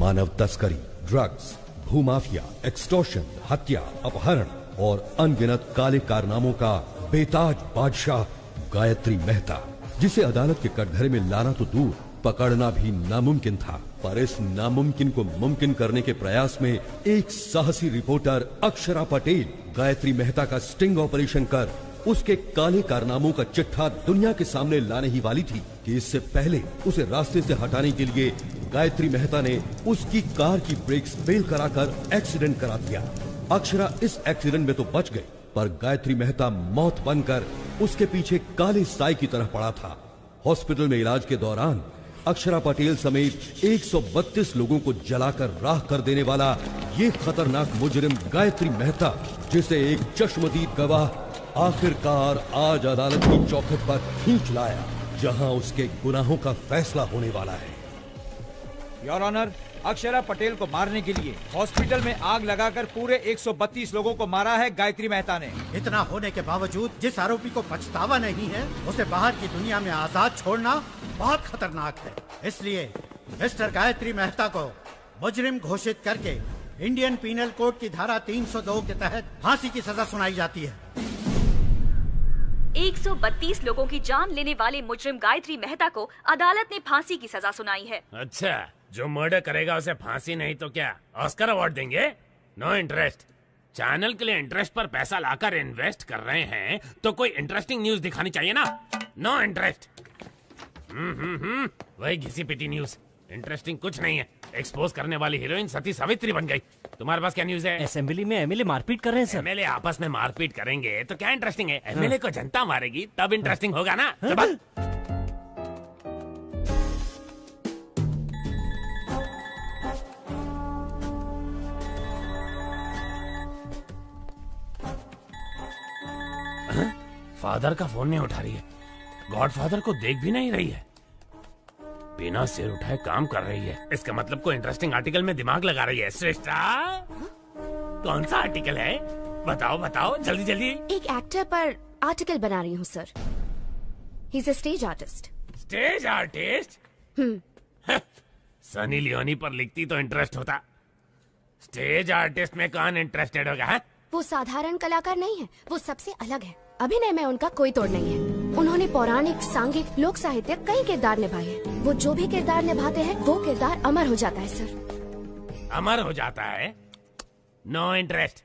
मानव तस्करी, drugs, भूमाफिया, extortion, हत्या, अपहरण और अनगिनत काले कारनामों का बेताज बादशाह गायत्री मेहता, जिसे अदालत के कटघरे में लाना तो दूर, पकड़ना भी नामुमकिन था। पर इस नामुमकिन को मुमकिन करने के प्रयास में एक साहसी रिपोर्टर अक्षरा पटेल गायत्री मेहता का स्टिंग ऑपरेशन कर उसके काले कारनामों का चिट्ठा दुनिया के सामने लाने ही वाली थी कि इससे पहले उसे रास्ते से हटाने के लिए गायत्री मेहता ने उसकी कार की ब्रेक्स फेल कराकर एक्सीडेंट करा दिया। अक्षरा इस एक्सीडेंट में तो बच गई, पर गायत्री मेहता मौत बनकर उसके पीछे काले साई की तरह पड़ा था। हॉस्पिटल में इलाज के दौरान अक्षरा पटेल समेत 132 लोगों को जलाकर राख कर देने वाला ये खतरनाक मुजरिम गायत्री मेहता, जिसे एक चश्मदीद गवाह आखिरकार आज अदालत की चौखट पर खींच लाया, जहां उसके गुनाहों का फैसला होने वाला है। योर ऑनर, अक्षरा पटेल को मारने के लिए हॉस्पिटल में आग लगाकर पूरे 132 लोगों को मारा है गायत्री मेहता ने। इतना होने के बावजूद जिस आरोपी को पछतावा नहीं है, उसे बाहर की दुनिया में आजाद छोड़ना बहुत खतरनाक है। इसलिए मिस्टर गायत्री मेहता को मुजरिम घोषित करके इंडियन पीनल कोड की धारा 302 के तहत फांसी की सजा सुनाई जाती है। 132 लोगों की जान लेने वाले मुजरिम गायत्री मेहता को अदालत ने फांसी की सजा सुनाई है। अच्छा, जो मर्डर करेगा उसे फांसी नहीं तो क्या ऑस्कर अवार्ड देंगे? No interest. चैनल के लिए इंटरेस्ट पर पैसा लाकर इन्वेस्ट कर रहे हैं तो कोई इंटरेस्टिंग न्यूज दिखानी चाहिए ना। No interest. वही घिसी पिटी न्यूज, इंटरेस्टिंग कुछ नहीं है। एक्सपोज करने वाली हीरोइन सती सावित्री बन गई। तुम्हारे पास क्या न्यूज है? असेंबली में एमएलए मारपीट कर रहे हैं सर। एमएलए आपस में मारपीट करेंगे तो क्या इंटरेस्टिंग है? एमएलए को जनता मारेगी तब इंटरेस्टिंग होगा ना। चल फादर का फोन नहीं उठा रही है, गॉडफादर को देख भी नहीं रही है, बिना सिर उठाए काम कर रही है। इसका मतलब कोई इंटरेस्टिंग आर्टिकल में दिमाग लगा रही है। श्रेष्ठा, कौन सा आर्टिकल है? बताओ बताओ जल्दी जल्दी। एक एक्टर पर आर्टिकल बना रही हूँ sir. He is a stage artist. Stage artist? Sunny Leone पर लिखती तो इंटरेस्ट होता। स्टेज आर्टिस्ट में कौन इंटरेस्टेड होगा? है? वो साधारण कलाकार नहीं है, वो सबसे अलग है। अभिनय में उनका कोई तोड़ नहीं है। उन्होंने पौराणिक, सांघिक, लोक साहित्य कई किरदार निभाए हैं। वो जो भी किरदार निभाते हैं वो किरदार अमर हो जाता है सर। अमर हो जाता है? No interest.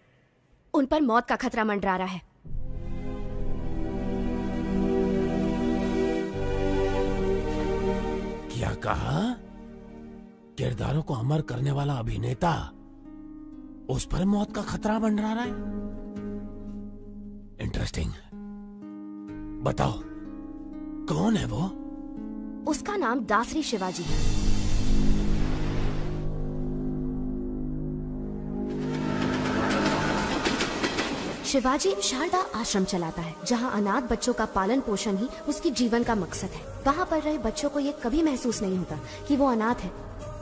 उन पर मौत का खतरा मंडरा रहा है। क्या कहा? किरदारों को अमर करने वाला अभिनेता, उस पर मौत का खतरा मंडरा रहा है? इंटरेस्टिंग। बताओ कौन है वो? उसका नाम दासरी शिवाजी है। शिवाजी शारदा आश्रम चलाता है, जहां अनाथ बच्चों का पालन पोषण ही उसकी जीवन का मकसद है। वहां पर रहे बच्चों को ये कभी महसूस नहीं होता कि वो अनाथ है,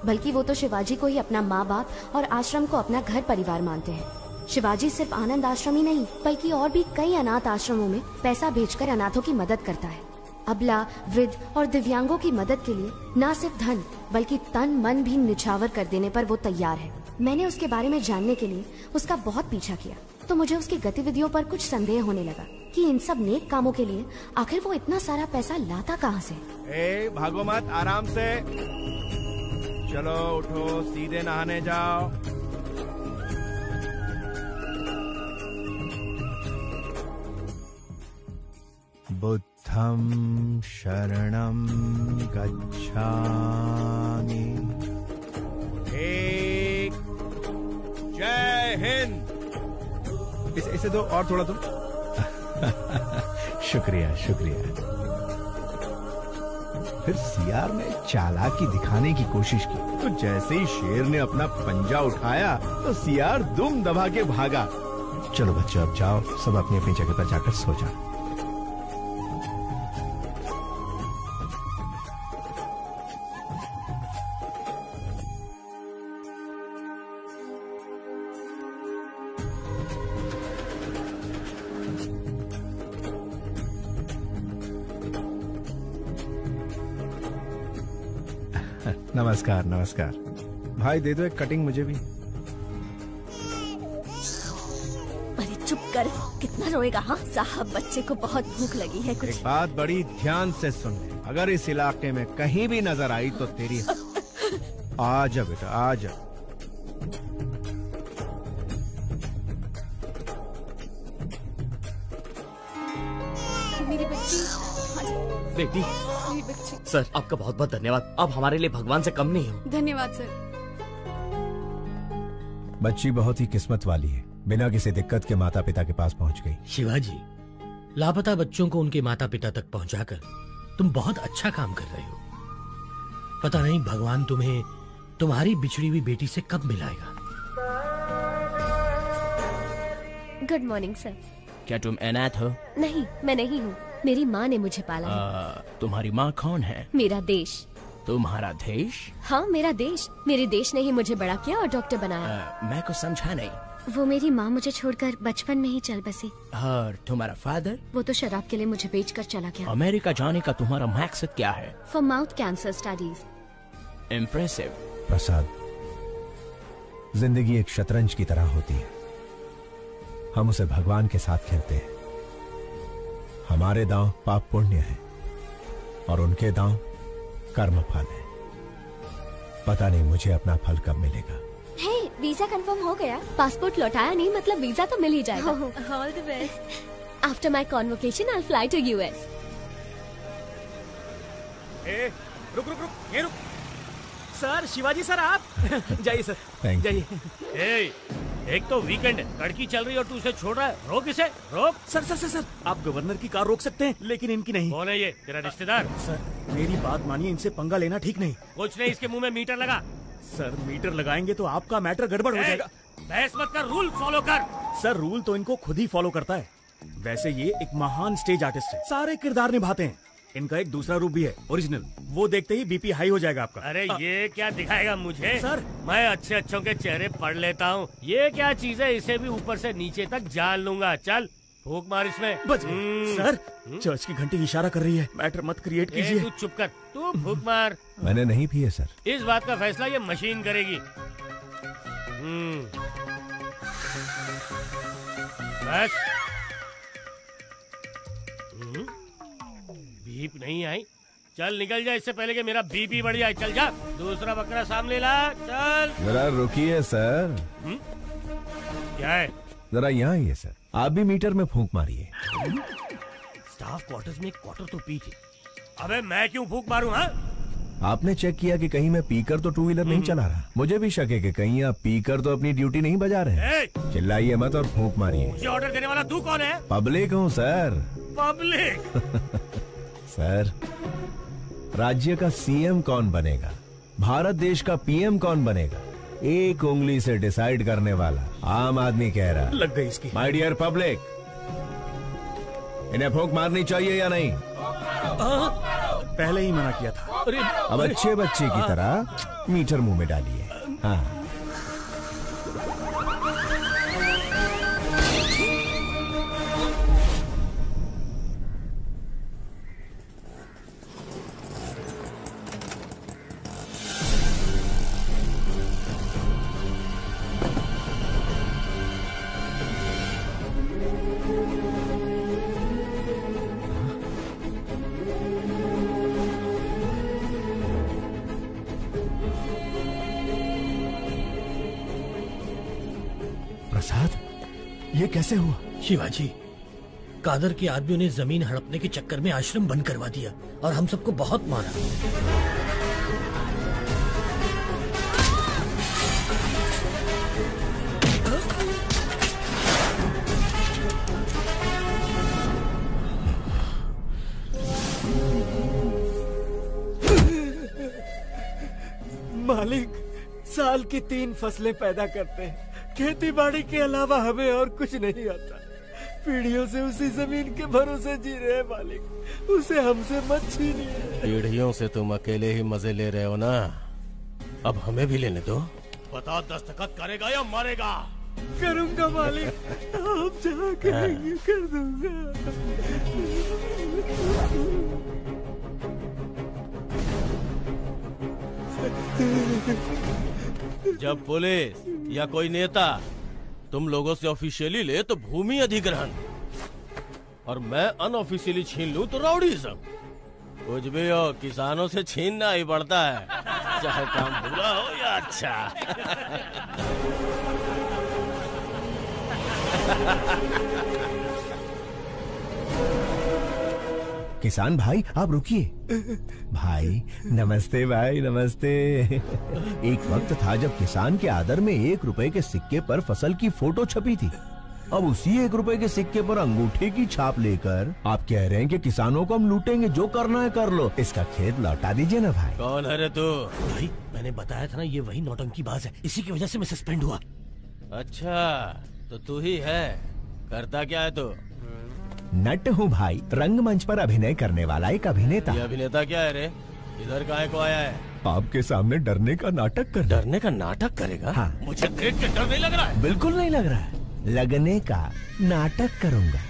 बल्कि वो तो शिवाजी को ही अपना माँ बाप और आश्रम को अपना घर परिवार मानते हैं। शिवाजी सिर्फ आनंद आश्रम ही नहीं, बल्कि और भी कई अनाथ आश्रमों में पैसा भेजकर अनाथों की मदद करता है। अबला, वृद्ध और दिव्यांगों की मदद के लिए न सिर्फ धन बल्कि तन मन भी निछावर कर देने पर वो तैयार है। मैंने उसके बारे में जानने के लिए उसका बहुत पीछा किया, तो मुझे उसकी गतिविधियों पर कुछ संदेह होने लगा कि इन सब नेक कामों के लिए आखिर वो इतना सारा पैसा लाता कहाँ से। भागो मत, आराम से चलो, उठो, सीधे नहाने जाओ। बुद्धं शरणं गच्छामि। जय हिंद। इसे दो और थोड़ा तुम। शुक्रिया शुक्रिया। फिर सियार ने चालाकी दिखाने की कोशिश की, तो जैसे ही शेर ने अपना पंजा उठाया तो सियार दुम दबा के भागा। चलो बच्चों, अब जाओ, सब अपनी अपनी जगह पर जाकर सो जाओ। नमस्कार नमस्कार। भाई दे दो एक कटिंग मुझे भी। अरे चुप कर, कितना रोएगा? हाँ साहब, बच्चे को बहुत भूख लगी है कुछ। एक बात बड़ी ध्यान से सुन ले, अगर इस इलाके में कहीं भी नजर आई तो तेरी आ जा बेटा, आ जा। मेरी बच्ची, बेटी। मेरी बच्ची। सर आपका बहुत बहुत धन्यवाद, आप हमारे लिए भगवान से कम नहीं हो। धन्यवाद सर। बच्ची बहुत ही किस्मत वाली है, बिना किसी दिक्कत के माता पिता के पास पहुंच गई। शिवाजी, लापता बच्चों को उनके माता पिता तक पहुंचाकर तुम बहुत अच्छा काम कर रहे हो। पता नहीं भगवान तुम्हें तुम्हारी बिछड़ी हुई बेटी से कब मिलाएगा। Good morning sir. क्या तुम अनाथ हो? नहीं, मैं नहीं हूँ, मेरी माँ ने मुझे पाला है। तुम्हारी माँ कौन है? मेरा देश। तुम्हारा देश? हाँ मेरा देश, मेरे देश ने ही मुझे बड़ा किया और डॉक्टर बनाया। मैं कुछ समझा नहीं। वो मेरी माँ मुझे छोड़कर बचपन में ही चल बसी। और तुम्हारा फादर? वो तो शराब के लिए मुझे बेचकर चला गया। अमेरिका जाने का तुम्हारा मकसद क्या है? For mouth cancer studies. Impressive. Prasad, जिंदगी एक शतरंज की तरह होती है, हम उसे भगवान के साथ खेलते हैं। हमारे दांव पाप पुण्य है और उनके दांव कर्म फल है। पता नहीं मुझे अपना फल कब मिलेगा। हे, वीजा कंफर्म हो गया। पासपोर्ट लौटाया नहीं मतलब वीजा तो मिल ही जाएगा। All the best. After my convocation I will fly to US. रुक रुक रुक, ये रुक। सर, शिवाजी सर आप जाइए सर, जाइए। एक तो वीकेंड है, लड़की चल रही है और तू उसे छोड़ रहा है, रोक इसे, रोक। सर सर सर सर, आप गवर्नर की कार रोक सकते हैं लेकिन इनकी नहीं। कौन है ये? तेरा रिश्तेदार? सर मेरी बात मानिए, इनसे पंगा लेना ठीक नहीं। कुछ नहीं, इसके मुंह में मीटर लगा। सर मीटर लगाएंगे तो आपका मैटर गड़बड़ हो जाएगा। बहस मत कर, रूल फॉलो कर। सर रूल तो इनको खुद ही फॉलो करता है। वैसे ये एक महान स्टेज आर्टिस्ट है, सारे किरदार निभाते हैं। इनका एक दूसरा रूप भी है, ओरिजिनल। वो देखते ही बीपी हाई हो जाएगा आपका। अरे ये क्या दिखाएगा मुझे? सर मैं अच्छे अच्छों के चेहरे पढ़ लेता हूँ। ये क्या चीज है? इसे भी ऊपर से नीचे तक जान लूंगा। चल फूक मार इसमें। सर चर्च की घंटी इशारा कर रही है, मैटर मत क्रिएट कीजिए। तू चुप कर, तू फूक मार। मैंने नहीं पिए सर। इस बात का फैसला ये मशीन करेगी। बस। बीप नहीं आई, चल निकल जा इससे पहले कि मेरा बीपी बढ़ जाए। चल जा, दूसरा बकरा सामने ला। चल जरा रुकिए सर। क्या है? जरा यहाँ आइए सर, आप भी मीटर में फूंक मारिए। स्टाफ क्वार्टर्स में एक क्वार्टर तो पी थी। अबे मैं क्यों फूंक मारूं? हाँ, आपने चेक किया कि कहीं मैं पीकर तो टू व्हीलर नहीं चला रहा? मुझे भी शक है कि कहीं आप पीकर तो अपनी ड्यूटी नहीं बजा रहे हैं। चिल्लाइए मत और फूंक मारिए। मुझे ऑर्डर देने वाला तू कौन है? पब्लिक हूँ सर। पब्लिक? सर, राज्य का सीएम कौन बनेगा, भारत देश का पीएम कौन बनेगा, एक उंगली से डिसाइड करने वाला आम आदमी कह रहा। लग गई इसकी। माय डियर पब्लिक, इन्हें फूंक मारनी चाहिए या नहीं? पहले ही मना किया था। अब अच्छे बच्चे की तरह मीटर मुंह में डालिए। हाँ। प्रसाद, ये कैसे हुआ? शिवाजी, कादर के आदमियों ने जमीन हड़पने के चक्कर में आश्रम बंद करवा दिया और हम सबको बहुत मारा। मालिक, साल की 3 फसलें पैदा करते हैं, खेती बाड़ी के अलावा हमें और कुछ नहीं आता। पीढ़ियों से उसी जमीन के भरोसे जी रहे हैं मालिक, उसे हमसे मत छीनिए। पीढ़ियों से तुम अकेले ही मजे ले रहे हो ना, अब हमें भी लेने दो। बता, दस्तखत करेगा या मारेगा? करूंगा मालिक, आप जहाँ कहेंगे कर दूंगा। जब पुलिस या कोई नेता तुम लोगों से ऑफिशियली ले तो भूमि अधिग्रहण, और मैं अनऑफिशियली छीन लूं तो राउडीज़म। कुछ भी हो, किसानों से छीनना ही पड़ता है, चाहे काम बुरा हो या अच्छा। किसान भाई आप रुकिए। भाई नमस्ते, भाई नमस्ते। एक वक्त था जब किसान के आदर में 1 रुपए के सिक्के पर फसल की फोटो छपी थी। अब उसी 1 रुपए के सिक्के पर अंगूठे की छाप लेकर आप कह रहे हैं कि किसानों को हम लूटेंगे, जो करना है कर लो। इसका खेत लौटा दीजिए ना भाई। कौन है रे तू? भाई मैंने बताया था ना, ये वही नौटंकीबाज है, इसी की वजह से मैं सस्पेंड हुआ। अच्छा तो तू ही है, करता क्या है तू? नट हूँ भाई, रंगमंच पर अभिनय करने वाला एक अभिनेता। ये अभिनेता क्या है रे? इधर काहे को आया है? आपके सामने डरने का नाटक कर। डरने का नाटक करेगा? हाँ। मुझे देख के डर नहीं लग रहा है। बिल्कुल नहीं लग रहा है। लगने का नाटक करूंगा।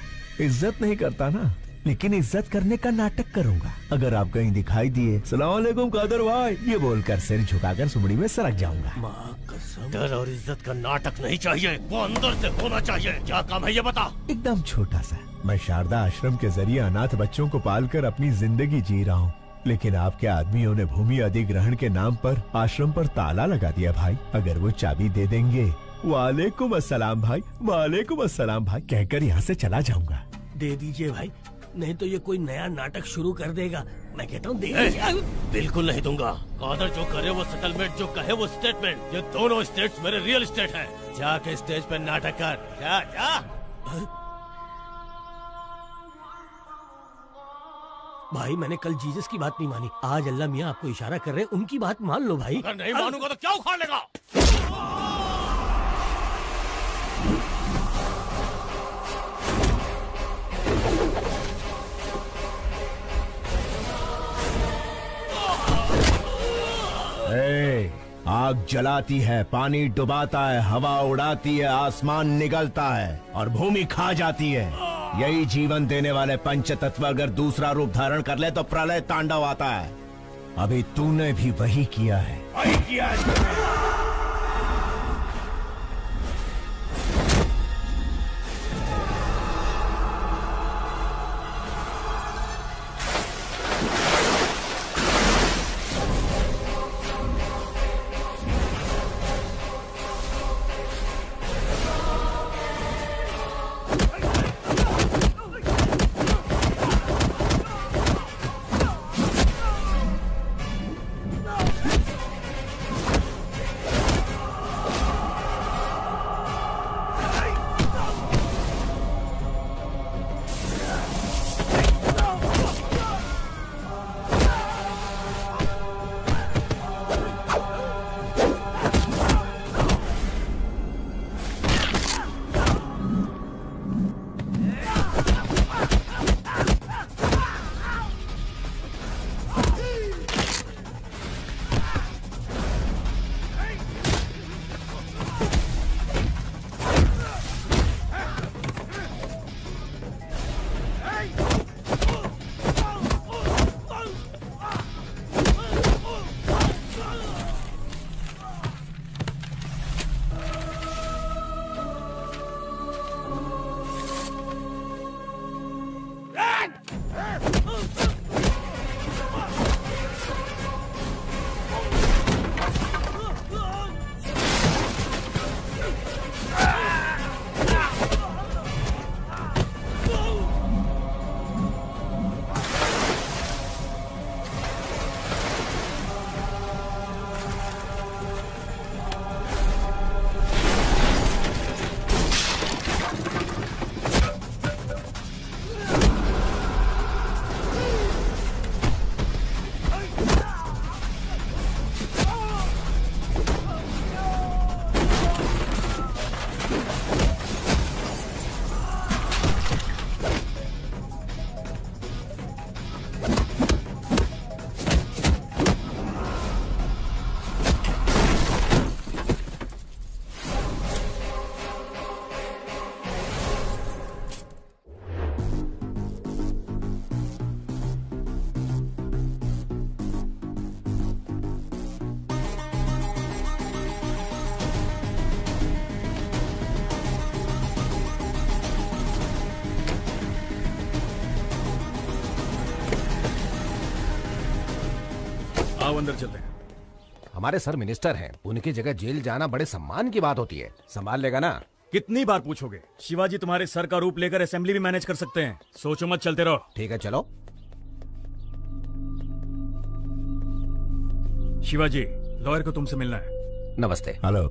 इज्जत नहीं करता ना, लेकिन इज्जत करने का नाटक करूंगा। अगर आप कहीं दिखाई दिए सलाम वालेकुम कादर भाई ये बोलकर सिर झुकाकर सुमड़ी में सरक जाऊंगा। माँ कसम, डर और इज्जत का नाटक नहीं चाहिए, वो अंदर से होना चाहिए। क्या काम है ये बता। एकदम छोटा सा। मैं शारदा आश्रम के जरिए अनाथ बच्चों को पालकर अपनी जिंदगी जी रहा हूँ, लेकिन आपके आदमियों ने भूमि अधिग्रहण के नाम पर आश्रम पर ताला लगा दिया भाई। अगर वो चाबी दे देंगे, वालेकुम अस्सलाम भाई, वालेकुम अस्सलाम भाई कहकर यहाँ से चला जाऊंगा। दे दीजिए भाई, नहीं तो ये कोई नया नाटक शुरू कर देगा। मैं कहता हूँ बिल्कुल नहीं दूंगा। कादर जो करे वो सेटलमेंट, जो कहे वो स्टेटमेंट। ये दोनों स्टेट्स मेरे रियल स्टेट हैं। जाके स्टेज पे नाटक कर, जा जा। भाई मैंने कल जीसस की बात नहीं मानी, आज अल्लाह मियाँ आपको इशारा कर रहे हैं, उनकी बात मान लो भाई। अगर नहीं मानूंगा तो क्या उखाड़ लेगा? आग जलाती है, पानी डुबाता है, हवा उड़ाती है, आसमान निगलता है और भूमि खा जाती है। यही जीवन देने वाले पंच तत्व अगर दूसरा रूप धारण कर ले तो प्रलय तांडव आता है। अभी तूने भी वही किया है। वही किया है। आओ अंदर चलते हैं। हमारे सर मिनिस्टर हैं, उनकी जगह जेल जाना बड़े सम्मान की बात होती है। संभाल लेगा ना? कितनी बार पूछोगे? शिवाजी तुम्हारे सर का रूप लेकर असेंबली भी मैनेज कर सकते हैं। सोचो मत, चलते रहो। ठीक है, चलो। शिवाजी, लॉयर को तुमसे मिलना है। नमस्ते। हेलो।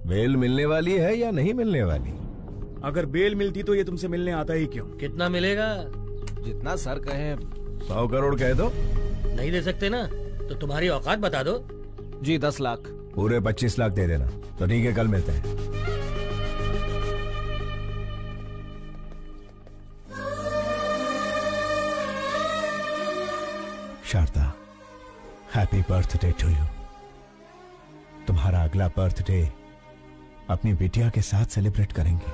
बेल मिलने वाली है या नहीं मिलने वाली? अगर बेल मिलती तो ये तुमसे मिलने आता ही क्यों? कितना मिलेगा? जितना सर कहे। 100 करोड़ कह दो। नहीं दे सकते ना, तो तुम्हारी औकात बता दो। जी 10 लाख। पूरे 25 लाख दे देना। तो ठीक है, कल मिलते हैं। Sharda, happy birthday to you. तुम्हारा अगला बर्थडे अपनी बिटिया के साथ सेलिब्रेट करेंगे।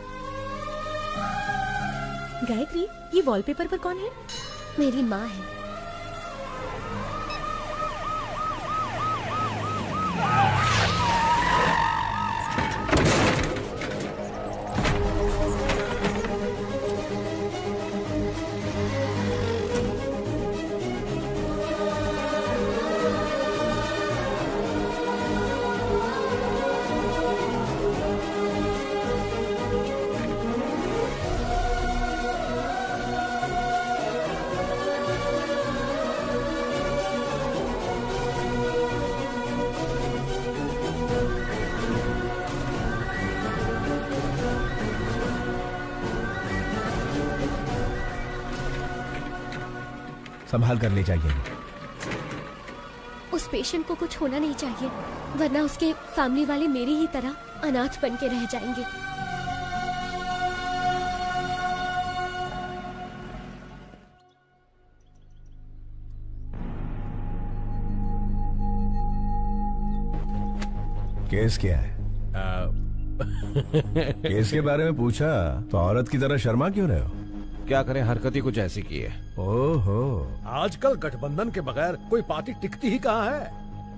गायत्री, ये वॉलपेपर पर कौन है? मेरी माँ है। संभाल कर ले जाइए। उस पेशेंट को कुछ होना नहीं चाहिए, वरना उसके फैमिली वाले मेरी ही तरह अनाथ बन के रह जाएंगे। केस क्या है? केस के बारे में पूछा तो औरत की तरह शर्मा क्यों रहे हो? क्या करें, हरकत ही कुछ ऐसी की है। ओहो, आजकल गठबंधन के बगैर कोई पार्टी टिकती ही कहाँ है,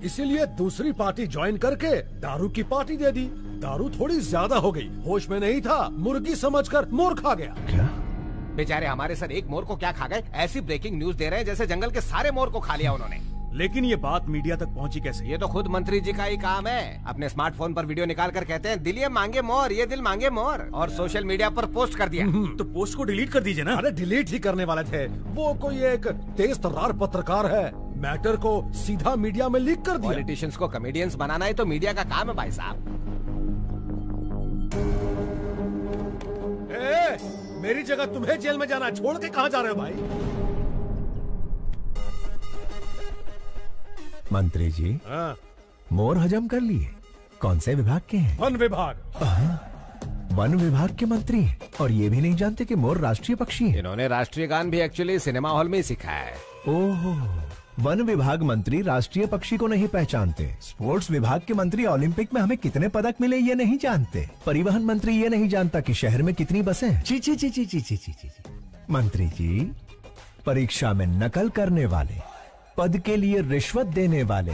इसीलिए दूसरी पार्टी ज्वाइन करके दारू की पार्टी दे दी। दारू थोड़ी ज्यादा हो गई, होश में नहीं था, मुर्गी समझकर मोर खा गया। क्या? बेचारे हमारे सर एक मोर को क्या खा गए? ऐसी ब्रेकिंग न्यूज दे रहे हैं जैसे जंगल के सारे मोर को खा लिया उन्होंने। लेकिन ये बात मीडिया तक पहुंची कैसे? ये तो खुद मंत्री जी का ही काम है। अपने स्मार्टफोन पर वीडियो निकाल कर कहते हैं दिल ये मांगे मोर, ये दिल मांगे मोर, और सोशल मीडिया पर पोस्ट कर दिया। तो पोस्ट को डिलीट कर दीजिए ना। अरे डिलीट ही करने वाले थे, वो कोई एक तेज तर्रार पत्रकार है, मैटर को सीधा मीडिया में लीक कर दिया। पॉलिटिशियंस को कॉमेडियंस बनाना ही तो मीडिया का काम है भाई साहब। मेरी जगह तुम्हें जेल में जाना, छोड़ के कहाँ जा रहे हो भाई? मंत्री जी, मोर हजम कर लिए। कौन से विभाग के हैं? वन विभाग। वन विभाग के मंत्री हैं और ये भी नहीं जानते कि मोर राष्ट्रीय पक्षी है। इन्होंने राष्ट्रीय गान भी एक्चुअली सिनेमा हॉल में ही सीखा है। ओहो, वन विभाग मंत्री राष्ट्रीय पक्षी को नहीं पहचानते। स्पोर्ट्स विभाग के मंत्री ओलंपिक में हमें कितने पदक मिले ये नहीं जानते। परिवहन मंत्री ये नहीं जानता कि शहर में कितनी बसें हैं। ची ची ची ची ची ची ची ची। मंत्री जी, परीक्षा में नकल करने वाले, पद के लिए रिश्वत देने वाले,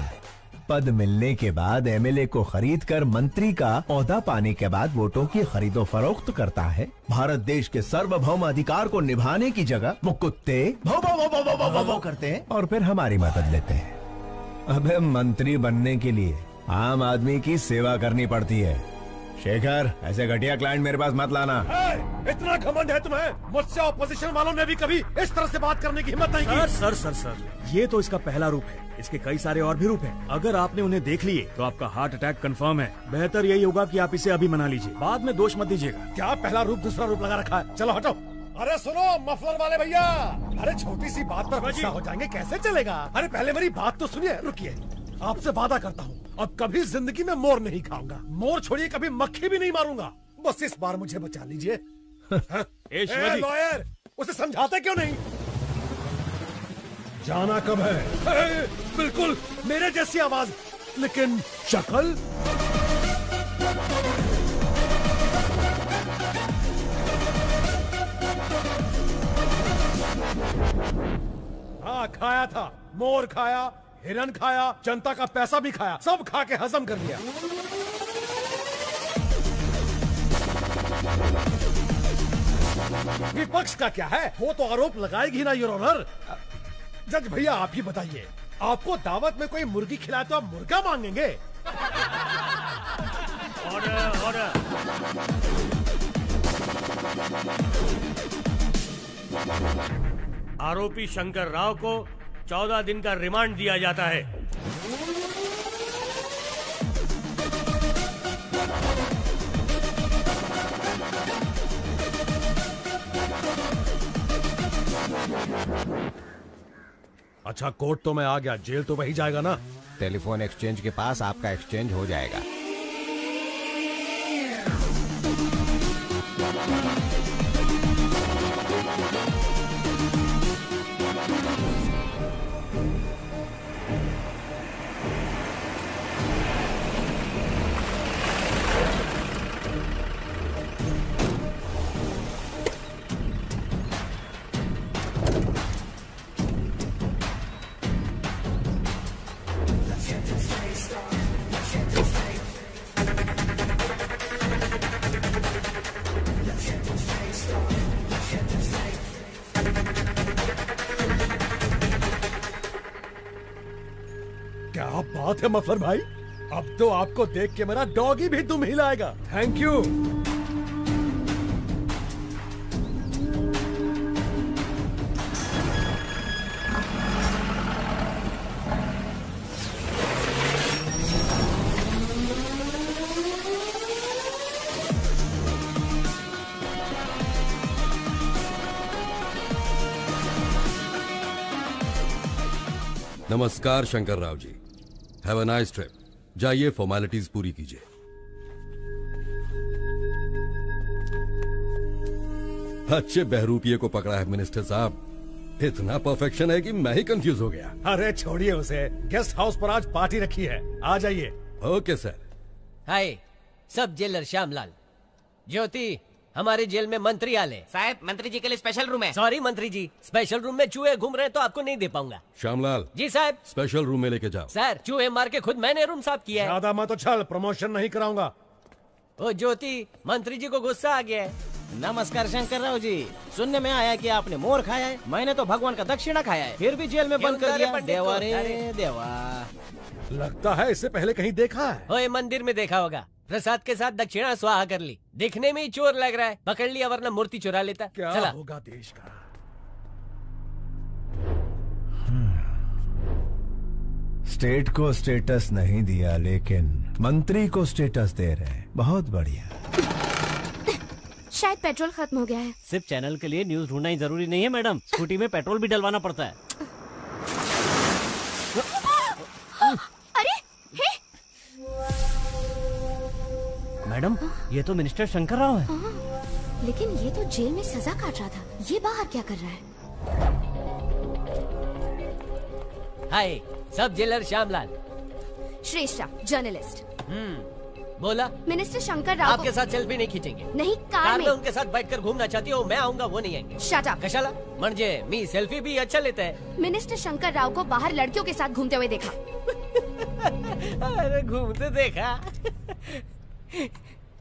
पद मिलने के बाद एमएलए को खरीद कर मंत्री का ओहदा पाने के बाद वोटों की खरीदो फरोख्त करता है। भारत देश के सार्वभौम अधिकार को निभाने की जगह वो कुत्ते भौ भौ भौ भौ भौ भौ भौ करते हैं और फिर हमारी मदद लेते हैं। अबे मंत्री बनने के लिए आम आदमी की सेवा करनी पड़ती है। शेखर, ऐसे घटिया क्लाइंट मेरे पास मत लाना। इतना घमंड है तुम्हें? मुझसे ऑपोजिशन वालों ने भी कभी इस तरह से बात करने की हिम्मत नहीं की। सर, ये तो इसका पहला रूप है, इसके कई सारे और भी रूप हैं। अगर आपने उन्हें देख लिए तो आपका हार्ट अटैक कंफर्म है। बेहतर यही होगा कि आप इसे अभी मना लीजिए, बाद में दोष मत दीजिएगा। क्या पहला रूप दूसरा रूप लगा रखा है? चलो हटो। अरे सुनो मफलर वाले भैया, अरे छोटी सी बात पर गुस्सा हो जाएंगे, कैसे चलेगा? अरे पहले मेरी बात तो सुनिए। रुकिए, आपसे वादा करता हूँ अब कभी जिंदगी में मोर नहीं खाऊंगा। मोर छोड़िए, कभी मक्खी भी नहीं मारूंगा। बस इस बार मुझे बचा लीजिए। लॉयर, उसे समझाते क्यों नहीं? जाना कब है? बिल्कुल मेरे जैसी आवाज, लेकिन शक्ल। हाँ, खाया था, मोर खाया, हिरन खाया, जनता का पैसा भी खाया, सब खा के हजम कर लिया। विपक्ष का क्या है, वो तो आरोप लगाएगी ना योर ऑनर। जज भैया आप ही बताइए, आपको दावत में कोई मुर्गी खिलाए तो आप मुर्गा मांगेंगे? Order order. आरोपी शंकर राव को 14 दिन का रिमांड दिया जाता है। अच्छा, कोर्ट तो मैं आ गया, जेल तो वही जाएगा ना? टेलीफोन एक्सचेंज के पास आपका एक्सचेंज हो जाएगा। क्या बात है मफलर भाई, अब तो आपको देख के मेरा डॉगी भी दुम हिलाएगा। Thank you. नमस्कार Shankar Rao ji, have a nice trip. जाइए फॉर्मेलिटीज पूरी कीजिए। अच्छे बहरूपिये को पकड़ा है मिनिस्टर साहब। इतना परफेक्शन है कि मैं ही कंफ्यूज हो गया। अरे छोड़िए उसे, गेस्ट हाउस पर आज पार्टी रखी है, आ जाइए। Okay sir. हाय, सब जेलर श्यामलाल। ज्योति, हमारे जेल में मंत्री आले। साहब, मंत्री जी के लिए स्पेशल रूम है। सॉरी मंत्री जी, स्पेशल रूम में चूहे घूम रहे हैं तो आपको नहीं दे पाऊंगा। श्यामलाल जी साहब। स्पेशल रूम में लेके जाओ। सर, चूहे मार के खुद मैंने रूम साफ किया है। ज्यादा मत उछल, प्रमोशन नहीं कराऊंगा। ओ ज्योति, मंत्री जी को गुस्सा आ गया है। नमस्कार शंकर राव जी, सुनने में आया कि आपने मोर खाया है। मैंने तो भगवान का दक्षिणा खाया है, फिर भी जेल में बंद कर दिया। देवा रे देवा। लगता है इससे पहले कहीं देखा है। ओए, मंदिर में देखा होगा। प्रसाद के साथ दक्षिणा स्वाहा कर ली। दिखने में ही चोर लग रहा है, पकड़ लिया वरना मूर्ति चुरा लेता। क्या चला। होगा देश का। स्टेट को स्टेटस नहीं दिया, लेकिन मंत्री को स्टेटस दे रहे हैं। बहुत बढ़िया। शायद पेट्रोल खत्म हो गया है। सिर्फ चैनल के लिए न्यूज ढूंढना ही जरूरी नहीं है मैडम, स्कूटी में पेट्रोल भी डलवाना पड़ता है। अरे हे! मैडम, ये तो मिनिस्टर शंकर राव है। लेकिन ये तो जेल में सजा काट रहा था, ये बाहर क्या कर रहा है? हाय, सब जेलर श्यामलाल। श्रेष्ठा, जर्नलिस्ट। बोला। मिनिस्टर शंकर राव आपके साथ सेल्फी नहीं खींचेंगे। नहीं, कार में उनके साथ बैठकर घूमना चाहती हो, मैं आऊंगा, वो नहीं आएंगे। Shut up. कशाला? म्हणजे मी सेल्फी भी अच्छा लेता है। मिनिस्टर शंकर राव को बाहर लड़कियों के साथ घूमते हुए देखा। अरे घूमते देखा?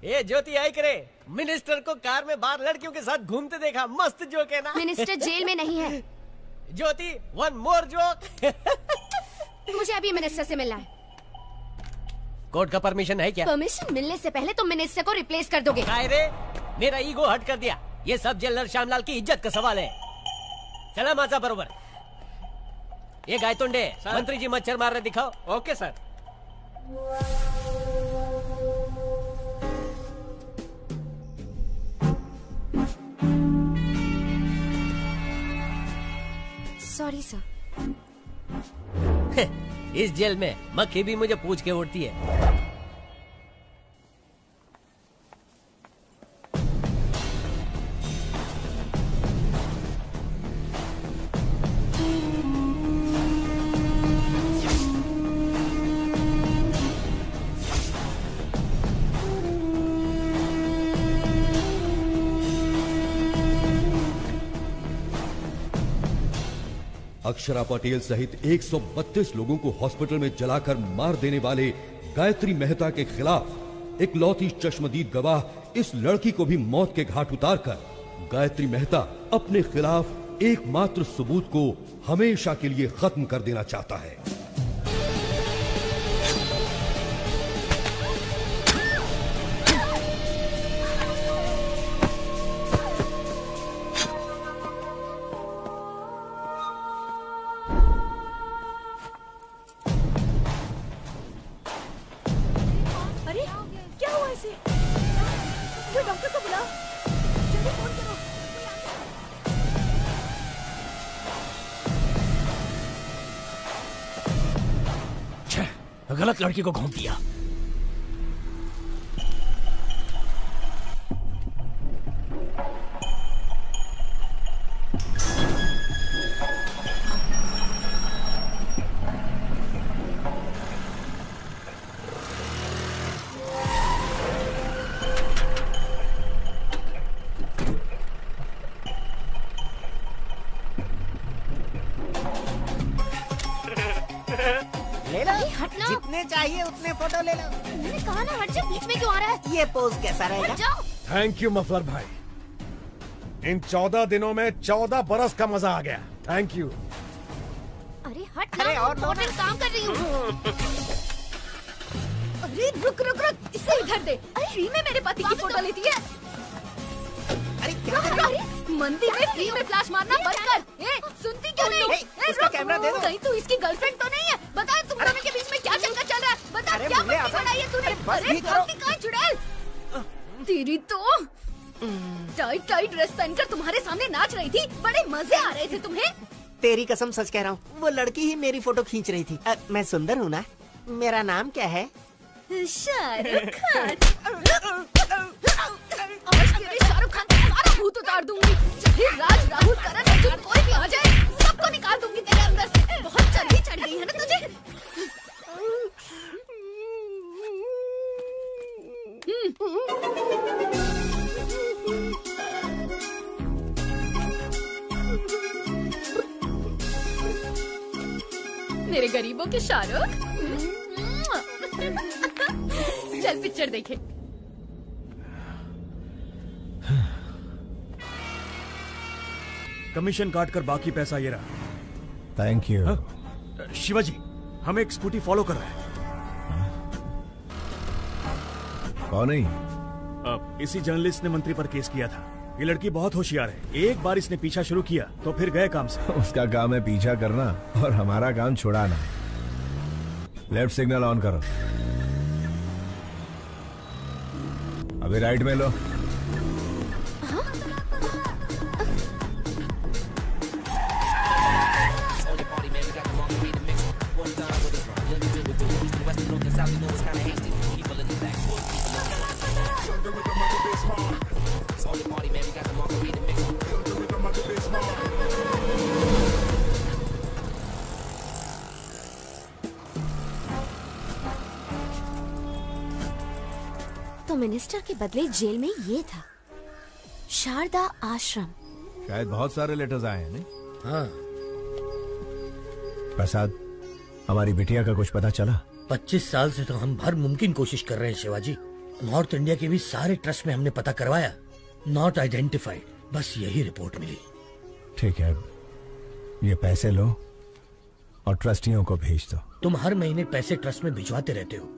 ये ज्योति आई करे, मिनिस्टर को कार में बाहर लड़कियों के साथ घूमते देखा। मस्त जोक है ना? मिनिस्टर जेल में नहीं है। ज्योति, वन मोर जोक। मुझे अभी मिनिस्टर से मिलना है। कोर्ट का परमिशन है क्या? परमिशन मिलने से पहले तुम मिनिस्टर को रिप्लेस कर दोगे। काय रे, मेरा ईगो हट कर दिया। ये सब जेलर श्यामलाल की इज्जत का सवाल है। चला माझा बरोबर। ये गायतोंडे, मंत्री जी मच्छर मार रहे, दिखाओ। Okay sir. Sorry sir. इस जेल में मक्खी भी मुझे पूछ के उड़ती है। अक्षरा पटेल सहित 132 लोगों को हॉस्पिटल में जलाकर मार देने वाले गायत्री मेहता के खिलाफ इकलौती चश्मदीद गवाह इस लड़की को भी मौत के घाट उतारकर गायत्री मेहता अपने खिलाफ एकमात्र सबूत को हमेशा के लिए खत्म कर देना चाहता है। गलत लड़की को घूम दिया। ले लो, जितने चाहिए उतने फोटो ले लो। मैंने कहा ना हट जा, बीच में क्यों आ रहा है? ये पोज कैसा रहेगा? थैंक यू मफलर भाई, इन 14 दिनों में 14 बरस का मजा आ गया। Thank you. अरे हट ना, और काम कर रही हूँ। अरे रुक रुक रुक, इसे इधर दे। अरे फ्री में मेरे पति की फोटो लेती है। अरे क्या कर रही है? मंदिर में फ्री में फ्लैश मारना बंद कर। ए, सुनती क्यों नहीं? उसका कैमरा दे दो। कहीं तू इसकी गर्लफ्रेंड तो नहीं है? बता तुम दोनों के बीच में क्या चक्कर चल रहा है? बता क्या मस्ती बनाई है तूने? अरे गलती कहाँ चुड़ैल? तेरी तो टाइट टाइट ड्रेस पहनकर तुम्हारे सामने नाच रही थी, बड़े मजे आ रहे थे तुम्हें। तेरी कसम सच कह रहा हूँ, वो लड़की ही मेरी फोटो खींच रही थी। मैं सुंदर हूँ ना? मेरा नाम क्या है? शाहरुख खान। आज तेरे शाहरुख खान का सारा भूत उतार दूंगी। चाहे राज, राहुल, करण, अर्जुन कोई भी आ जाए, सबको निकाल दूंगी तेरे अंदर से। बहुत चर्बी चढ़ गई है ना तुझे? मेरे गरीबों के शाहरुख। चल पिक्चर देखे। कमीशन काट कर बाकी पैसा ये रहा। Thank you. शिवाजी, हम एक स्कूटी फॉलो कर रहे हैं। कौन नहीं? इसी जर्नलिस्ट ने मंत्री पर केस किया था। ये लड़की बहुत होशियार है, एक बार इसने पीछा शुरू किया तो फिर गए काम से। उसका काम है पीछा करना और हमारा काम छुड़ाना। लेफ्ट सिग्नल ऑन करो। अभी राइट में लो। तो मिनिस्टर के बदले जेल में ये था, शारदा आश्रम। शायद बहुत सारे लेटर्स आए हैं नहीं? हाँ। प्रसाद, हमारी बिटिया का कुछ पता चला? 25 साल से तो हम हर मुमकिन कोशिश कर रहे हैं शिवाजी। नॉर्थ इंडिया के भी सारे ट्रस्ट में हमने पता करवाया, नॉट आइडेंटिफाइड। बस यही रिपोर्ट मिली। ठीक है, ये पैसे लो और ट्रस्टियों को भेज दो। तुम हर महीने पैसे ट्रस्ट में भिजवाते रहते हो,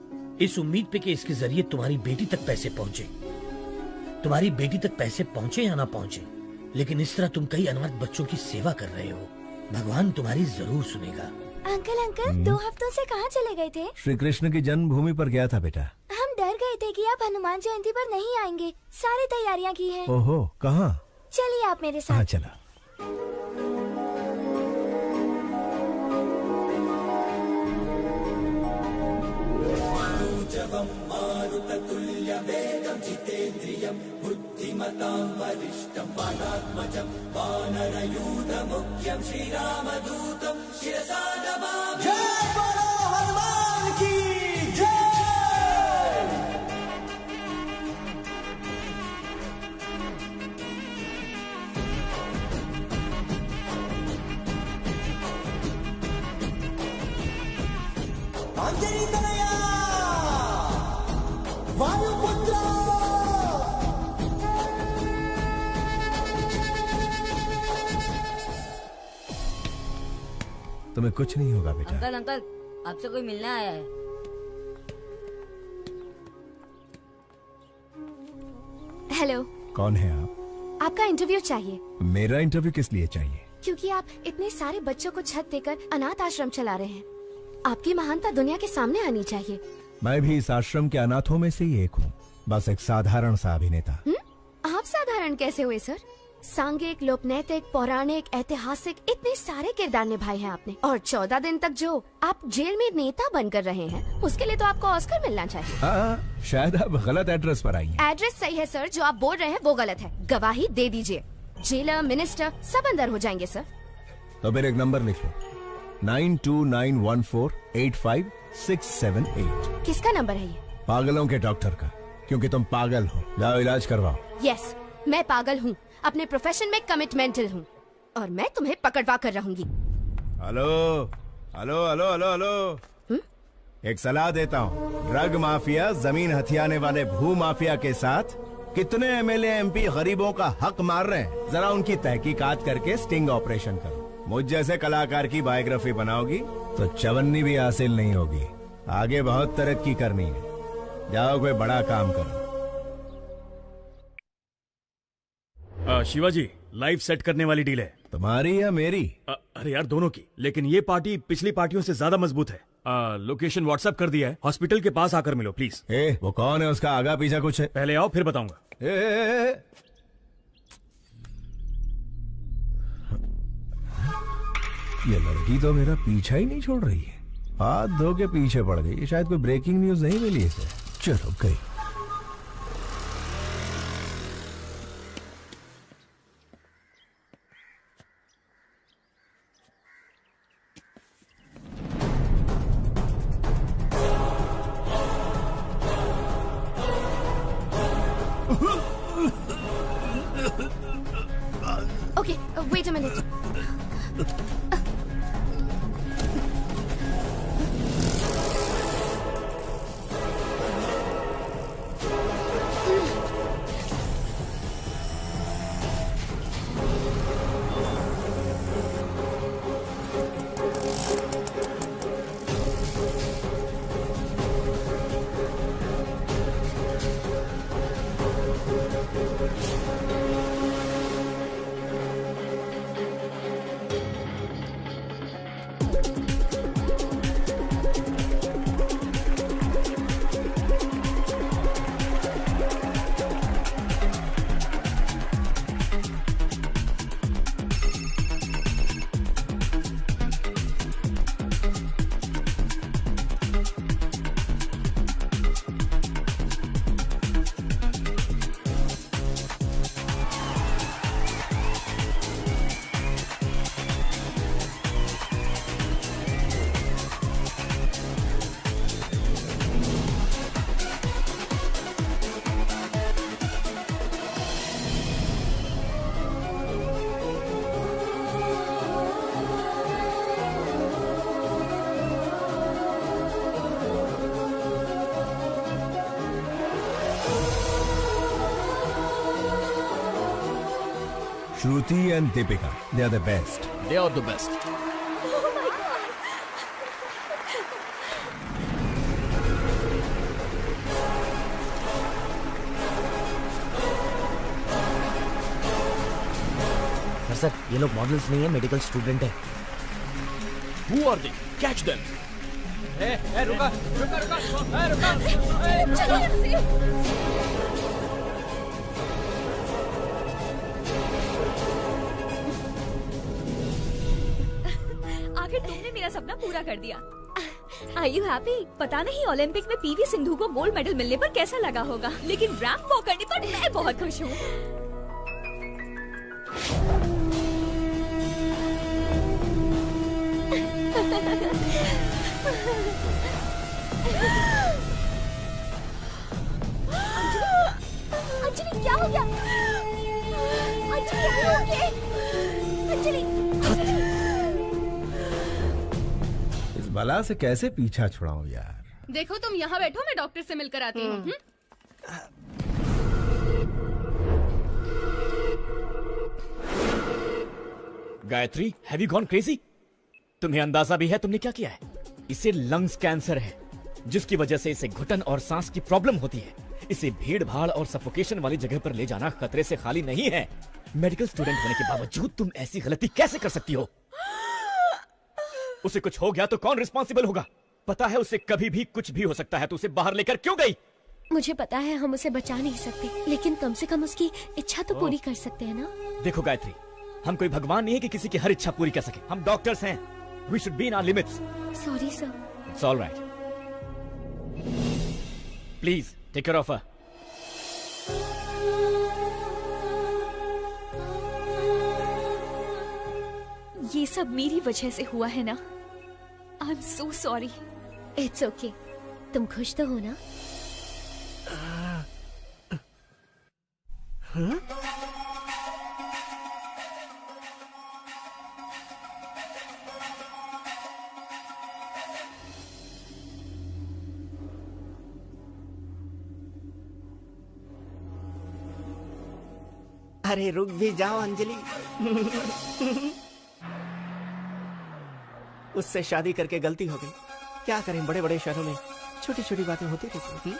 इस उम्मीद पे कि इसके जरिए तुम्हारी बेटी तक पैसे पहुंचे। तुम्हारी बेटी तक पैसे पहुंचे या ना पहुंचे, लेकिन इस तरह तुम कई अनाथ बच्चों की सेवा कर रहे हो। भगवान तुम्हारी जरूर सुनेगा। अंकल 2 हफ्तों से कहाँ चले गए थे? श्री कृष्ण की जन्मभूमि पर गया था बेटा। हम डर गए थे कि आप हनुमान जयंती पर नहीं आएंगे। सारी तैयारियाँ की हैं। ओहो, कहाँ? चलिए आप मेरे साथ। हाँ चला। मारुततुल्यवेगं जितेन्द्रियं बुद्धिमतां वरिष्ठं वातात्मजं वानरयूथमुख्यं श्रीरामदूतं शिरसा नमामि। जय बोलो हनुमान की जय। अंजनी तनया वायुपुत्र। तुम्हें कुछ नहीं होगा बेटा। अंकल अंकल, आपसे कोई मिलने आया है। हेलो। कौन है आप? आपका इंटरव्यू चाहिए। मेरा इंटरव्यू किस लिए चाहिए? क्योंकि आप इतने सारे बच्चों को छत देकर अनाथ आश्रम चला रहे हैं। आपकी महानता दुनिया के सामने आनी चाहिए। मैं भी इस आश्रम के अनाथों में से ही एक हूँ, बस एक साधारण सा अभिनेता। आप साधारण कैसे हुए सर? सांघिक, लोकनैतिक, पौराणिक, ऐतिहासिक इतने सारे किरदार निभाए हैं आपने, और 14 दिन तक जो आप जेल में नेता बनकर रहे हैं, उसके लिए तो आपको ऑस्कर मिलना चाहिए। हाँ, शायद आप गलत एड्रेस पर आई हैं। एड्रेस सही है सर, जो आप बोल रहे हैं वो गलत है। गवाही दे दीजिए, जेलर, मिनिस्टर सब अंदर हो जाएंगे सर। तो फिर एक नंबर लिख लो, 9291485678। किसका नंबर है ये? पागलों के डॉक्टर का, क्योंकि तुम पागल हो। जाओ इलाज करवाओ। यस, मैं पागल हूँ, अपने प्रोफेशन में कमिटमेंटल हूँ, और मैं तुम्हें पकड़वा कर रहूंगी। Hello hello hello hello hello, एक सलाह देता हूँ। ड्रग माफिया, जमीन हथियाने वाले भू माफिया के साथ कितने एमएलए एमपी गरीबों का हक मार रहे हैं, जरा उनकी तहकीकात करके स्टिंग ऑपरेशन करो। मुझ जैसे कलाकार की बायोग्राफी बनाओगी तो चवन्नी भी हासिल नहीं होगी। आगे बहुत तरक्की करनी है, जाओ कोई बड़ा काम करो। शिवाजी, लाइव सेट करने वाली डील है। तुम्हारी या मेरी? अरे यार, दोनों की, लेकिन ये पार्टी पिछली पार्टियों से ज्यादा मजबूत है। लोकेशन व्हाट्सएप कर दिया है, हॉस्पिटल के पास आकर मिलो प्लीज। वो कौन है, उसका आगा पीछा कुछ है? पहले आओ फिर बताऊंगा। ये लड़की तो मेरा पीछा ही नहीं छोड़ रही है, हाथ धो के पीछे पड़ गई। शायद कोई ब्रेकिंग न्यूज नहीं मिली इसे। चलो गई। Okay, wait a minute. Shruti and Deepika, they are the best. They are the best. Sir, ये लोग मॉडल्स नहीं है, मेडिकल स्टूडेंट है। Who are they? Catch them. रुका। चलो यहाँ से। आखिर तुमने मेरा सपना पूरा कर दिया। Are you happy? पता नहीं ओलंपिक में पीवी सिंधु को गोल्ड मेडल मिलने पर कैसा लगा होगा, लेकिन रैंप वॉक करने पर मैं बहुत खुश हूँ। अंजलि, क्या हो गया? Anjali, are you okay? Anjali. इस बला से कैसे पीछा छुड़ाऊं यार। देखो तुम यहाँ बैठो, मैं डॉक्टर से मिलकर आती हूँ। Gayatri, have you gone crazy? तुम्हें अंदाजा भी है तुमने क्या किया है? इसे लंग्स कैंसर है, जिसकी वजह से इसे घुटन और सांस की प्रॉब्लम होती है। इसे भीड़ भाड़ और सफोकेशन वाली जगह पर ले जाना खतरे से खाली नहीं है। मेडिकल स्टूडेंट होने के बावजूद तुम ऐसी गलती कैसे कर सकती हो? उसे कुछ हो गया तो कौन रिस्पॉन्सिबल होगा? पता है उसे कभी भी कुछ भी हो सकता है, तो उसे बाहर लेकर क्यों गई? मुझे पता है हम उसे बचा नहीं सकते, लेकिन कम से कम उसकी इच्छा तो पूरी कर सकते हैं ना। देखो गायत्री, हम कोई भगवान नहीं है कि किसी की हर इच्छा पूरी कर सके। हम डॉक्टर्स हैं। We should be in our limits. Sorry sir. It's all right. Please take care of her. ये सब मेरी वजह से हुआ है ना। I am so sorry. It's okay. तुम खुश तो हो ना? हाँ? अरे रुक भी जाओ अंजलि। उससे शादी करके गलती हो गई। क्या करें, बड़े बड़े शहरों में छोटी छोटी बातें होती रहती हैं।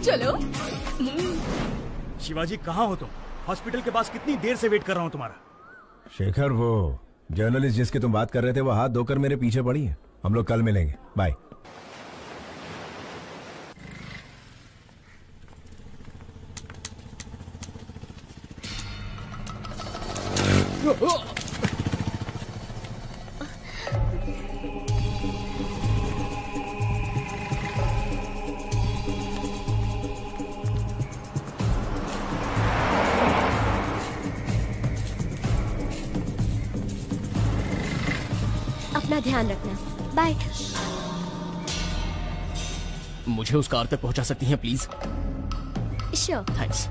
चलो। शिवाजी कहाँ हो तुम? हॉस्पिटल के पास कितनी देर से वेट कर रहा हूँ तुम्हारा। शेखर, वो जर्नलिस्ट जिसकी तुम बात कर रहे थे वो हाथ धोकर मेरे पीछे पड़ी है। हम लोग कल मिलेंगे। बाय। अपना ध्यान रखना। बाय। मुझे उस कार तक पहुंचा सकती हैं प्लीज? श्योर। थैंक्स।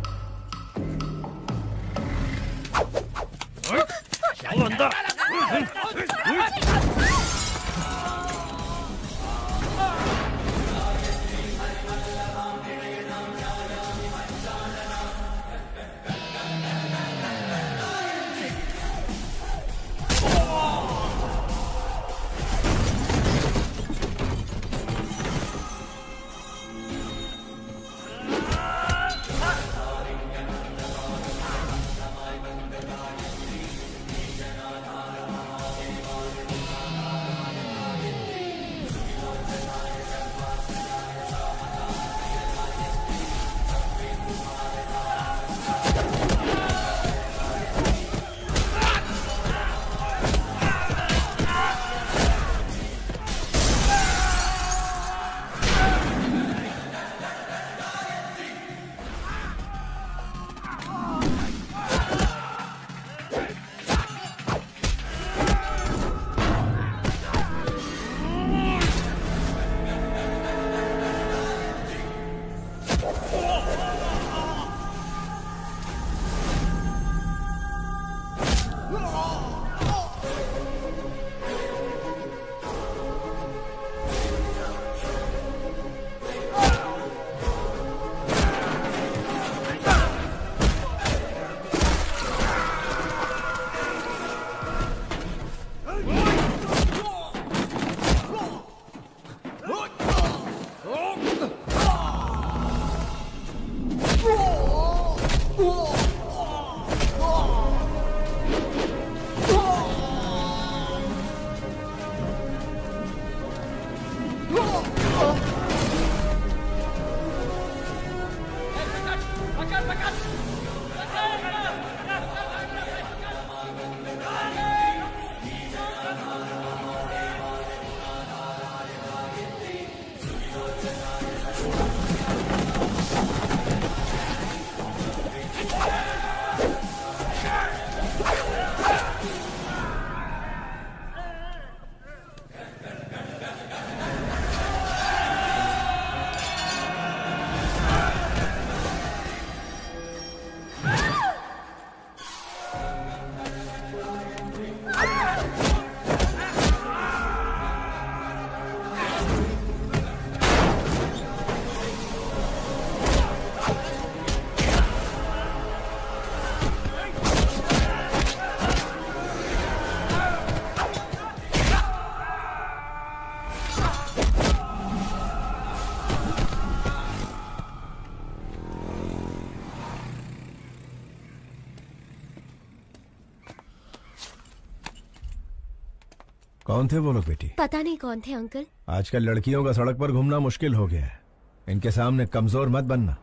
कौन थे वो लोग बेटी? पता नहीं कौन थे अंकल। आजकल लड़कियों का सड़क पर घूमना मुश्किल हो गया है। इनके सामने कमजोर मत बनना,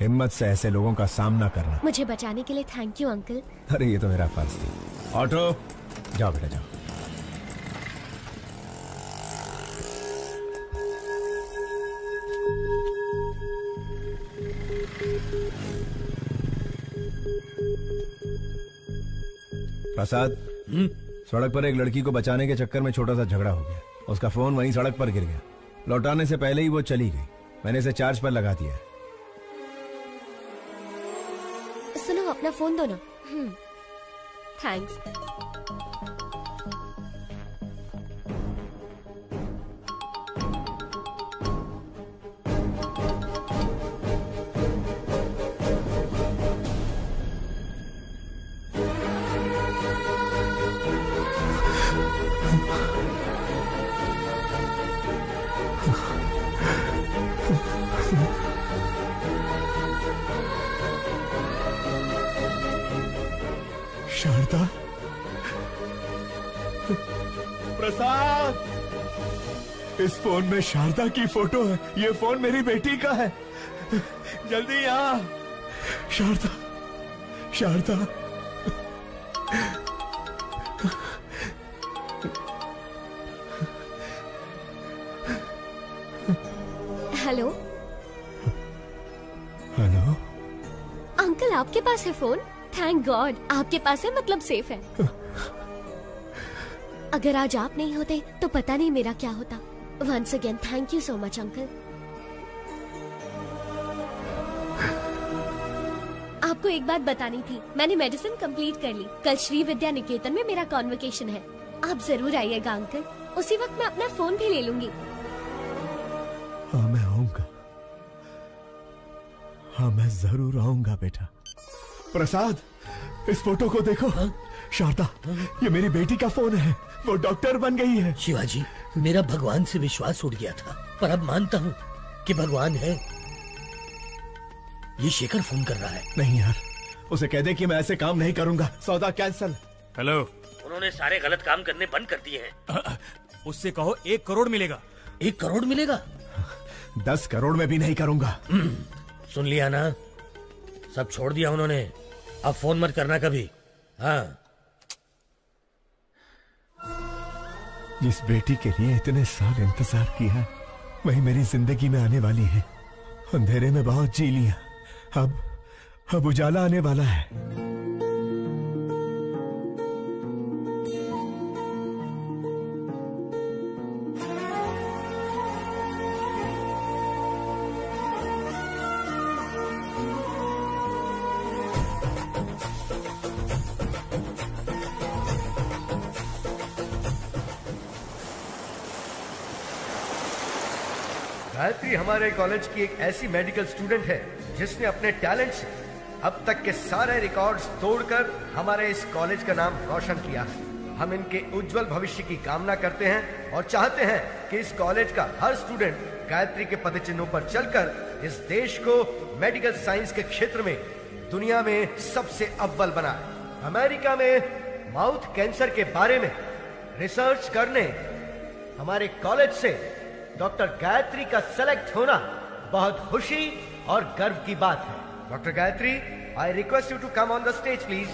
हिम्मत से ऐसे लोगों का सामना करना। मुझे बचाने के लिए थैंक यू अंकल। अरे ये तो मेरा फर्ज थी। ऑटो जाओ बेटा जाओ। प्रसाद, सड़क पर एक लड़की को बचाने के चक्कर में छोटा सा झगड़ा हो गया। उसका फोन वहीं सड़क पर गिर गया। लौटाने से पहले ही वो चली गई। मैंने इसे चार्ज पर लगा दिया है। सुनो, अपना फोन दो ना। थैंक्स। शारदा, प्रसाद, इस फोन में शारदा की फोटो है। ये फोन मेरी बेटी का है। जल्दी यहाँ। Sharda, Sharda. Hello. Hello. Uncle, आपके पास है फोन? थैंक गॉड, आपके पास है, मतलब सेफ है। अगर आज आप नहीं होते तो पता नहीं मेरा क्या होता। Once again thank you so much uncle. आपको एक बात बतानी थी, मैंने मेडिसिन कंप्लीट कर ली। कल श्री विद्या निकेतन में मेरा कॉन्वोकेशन है। आप जरूर आइएगा अंकल। उसी वक्त मैं अपना फोन भी ले लूंगी। हाँ मैं आऊंगा। हाँ मैं जरूर आऊंगा बेटा। प्रसाद, इस फोटो को देखो। शारदा, ये मेरी बेटी का फोन है। वो डॉक्टर बन गई है। शिवाजी, मेरा भगवान से विश्वास उठ गया था, पर अब मानता हूँ कि भगवान है। ये शेखर फोन कर रहा है। नहीं यार, उसे कह दे कि मैं ऐसे काम नहीं करूंगा। सौदा कैंसल। हेलो। उन्होंने सारे गलत काम करने बंद कर दिए हैं। उससे कहो 1 करोड़ मिलेगा। 1 करोड़ मिलेगा? 10 करोड़ में भी नहीं करूंगा। सुन लिया ना, सब छोड़ दिया उन्होंने। अब फोन मत करना कभी। हाँ। जिस बेटी के लिए इतने साल इंतजार किया, वही मेरी जिंदगी में आने वाली है। अंधेरे में बहुत जी लिया, अब उजाला आने वाला है। गायत्री हमारे कॉलेज की एक ऐसी मेडिकल स्टूडेंट है जिसने अपने टैलेंट से अब तक के सारे रिकॉर्ड्स तोड़कर हमारे इस कॉलेज का नाम रोशन किया है। हम इनके उज्जवल भविष्य की कामना करते हैं और चाहते हैं कि इस कॉलेज का हर स्टूडेंट गायत्री के पदचिन्हों पर चलकर इस देश को मेडिकल साइंस के क्षेत्र में दुनिया में सबसे अव्वल बनाए। अमेरिका में माउथ कैंसर के बारे में रिसर्च करने हमारे कॉलेज से डॉक्टर गायत्री का सेलेक्ट होना बहुत खुशी और गर्व की बात है। Doctor Gayatri, I request you to come on the stage please.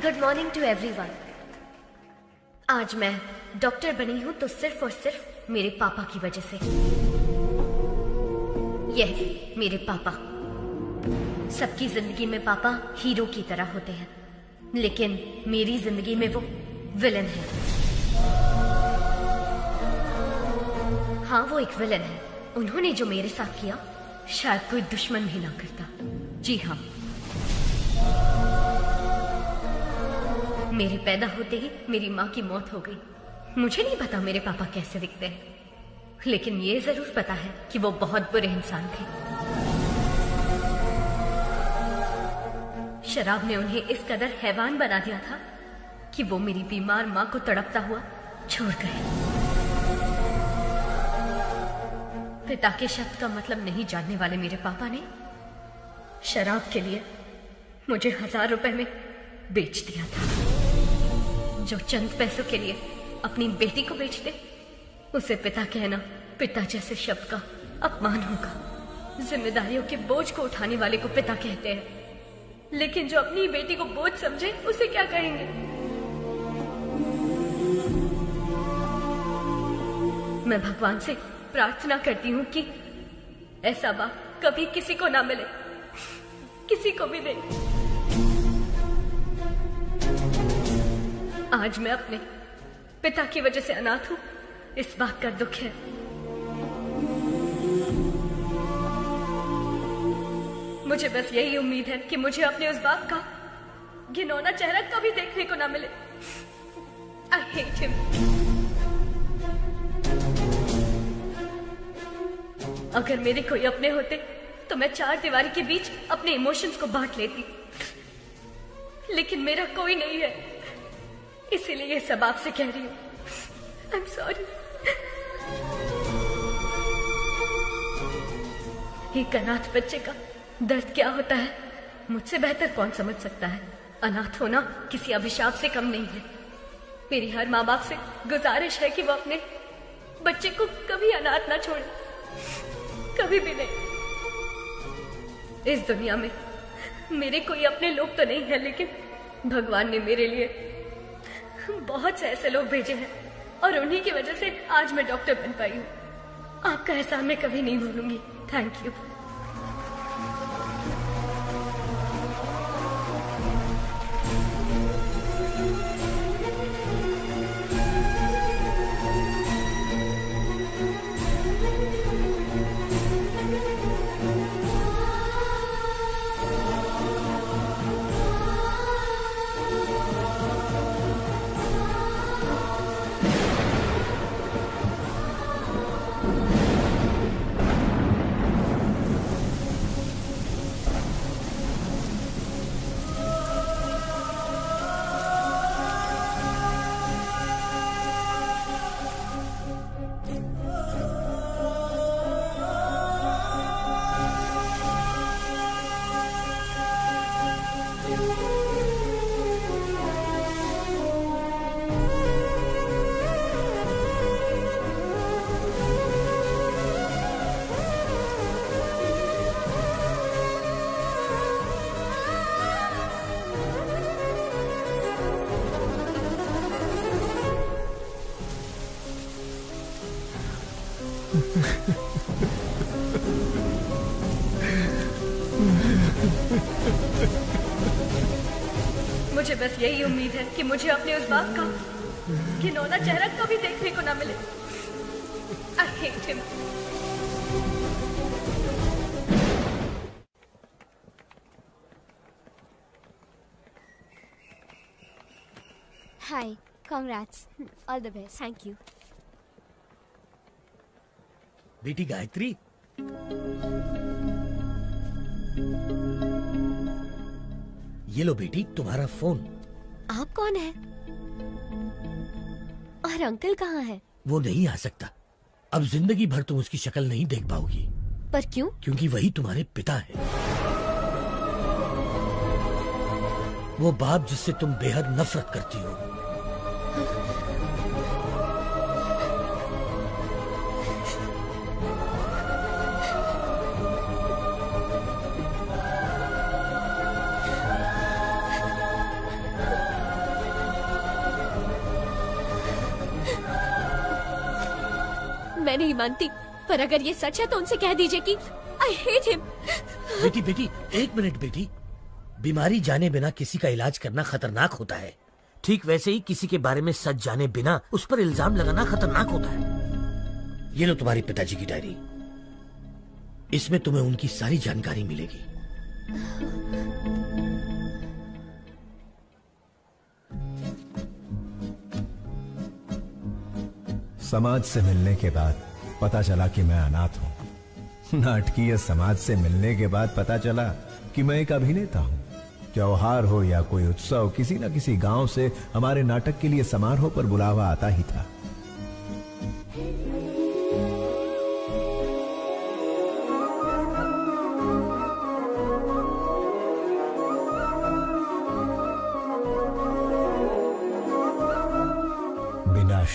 Good morning to everyone. आज मैं डॉक्टर बनी हूं तो सिर्फ और सिर्फ मेरे पापा की वजह से। यह मेरे पापा। सबकी जिंदगी में पापा हीरो की तरह होते हैं, लेकिन मेरी जिंदगी में वो विलन है। हाँ, वो एक विलन है। उन्होंने जो मेरे साथ किया शायद कोई दुश्मन भी ना करता। जी हाँ, मेरे पैदा होते ही मेरी माँ की मौत हो गई। मुझे नहीं पता मेरे पापा कैसे दिखते हैं, लेकिन ये जरूर पता है कि वो बहुत बुरे इंसान थे। शराब ने उन्हें इस कदर हैवान बना दिया था कि वो मेरी बीमार माँ को तड़पता हुआ छोड़ गए। पिता के शब्द का मतलब नहीं जानने वाले मेरे पापा ने शराब के लिए मुझे 1000 रुपए में बेच दिया था। जो चंद पैसों के लिए अपनी बेटी को बेच दे, उसे पिता कहना पिता जैसे शब्द का अपमान होगा। जिम्मेदारियों के बोझ को उठाने वाले को पिता कहते हैं, लेकिन जो अपनी बेटी को बोझ समझे उसे क्या कहेंगे? मैं भगवान से प्रार्थना करती हूँ कि ऐसा बाप कभी किसी को ना मिले, किसी को भी नहीं। आज मैं अपने पिता की वजह से अनाथ हूँ, इस बात का दुख है। मुझे बस यही उम्मीद है कि मुझे अपने उस बाप का घिनौना चेहरा कभी देखने को ना मिले। I hate him. अगर मेरे कोई अपने होते तो मैं 4 दीवारी के बीच अपने इमोशंस को बांट लेती, लेकिन मेरा कोई नहीं है, इसीलिए ये सब आपसे कह रही हूँ। I'm sorry. एक अनाथ बच्चे का दर्द क्या होता है मुझसे बेहतर कौन समझ सकता है। अनाथ होना किसी अभिशाप से कम नहीं है। मेरी हर माँ बाप से गुजारिश है कि वो अपने बच्चे को कभी अनाथ ना छोड़े, कभी भी नहीं। इस दुनिया में मेरे कोई अपने लोग तो नहीं है, लेकिन भगवान ने मेरे लिए बहुत से ऐसे लोग भेजे हैं और उन्हीं की वजह से आज मैं डॉक्टर बन पाई हूँ। आपका एहसान मैं कभी नहीं भूलूंगी। Thank you. मुझे बस यही उम्मीद है कि मुझे अपने उस बाप का घिनौना चेहरा कभी देखने को ना मिले। I hate him. Hi, congrats. All the best. Thank you. बेटी गायत्री, ये लो बेटी तुम्हारा फोन। आप कौन है? और अंकल कहाँ है? वो नहीं आ सकता। अब जिंदगी भर तुम उसकी शक्ल नहीं देख पाओगी। पर क्यों? क्योंकि वही तुम्हारे पिता हैं। वो बाप जिससे तुम बेहद नफरत करती हो। मैं नहीं मानती, पर अगर ये सच है तो उनसे कह दीजिए कि I hate him. बेटी बेटी, एक मिनट बेटी। बीमारी जाने बिना किसी का इलाज करना खतरनाक होता है। ठीक वैसे ही किसी के बारे में सच जाने बिना उस पर इल्जाम लगाना खतरनाक होता है। ये लो तुम्हारे पिताजी की डायरी। इसमें तुम्हें उनकी सारी जानकारी मिलेगी। समाज से मिलने के बाद पता चला कि मैं अनाथ हूं। नाटकीय समाज से मिलने के बाद पता चला कि मैं एक अभिनेता हूं। त्योहार हो या कोई उत्सव, किसी न किसी गांव से हमारे नाटक के लिए समारोह पर बुलावा आता ही था।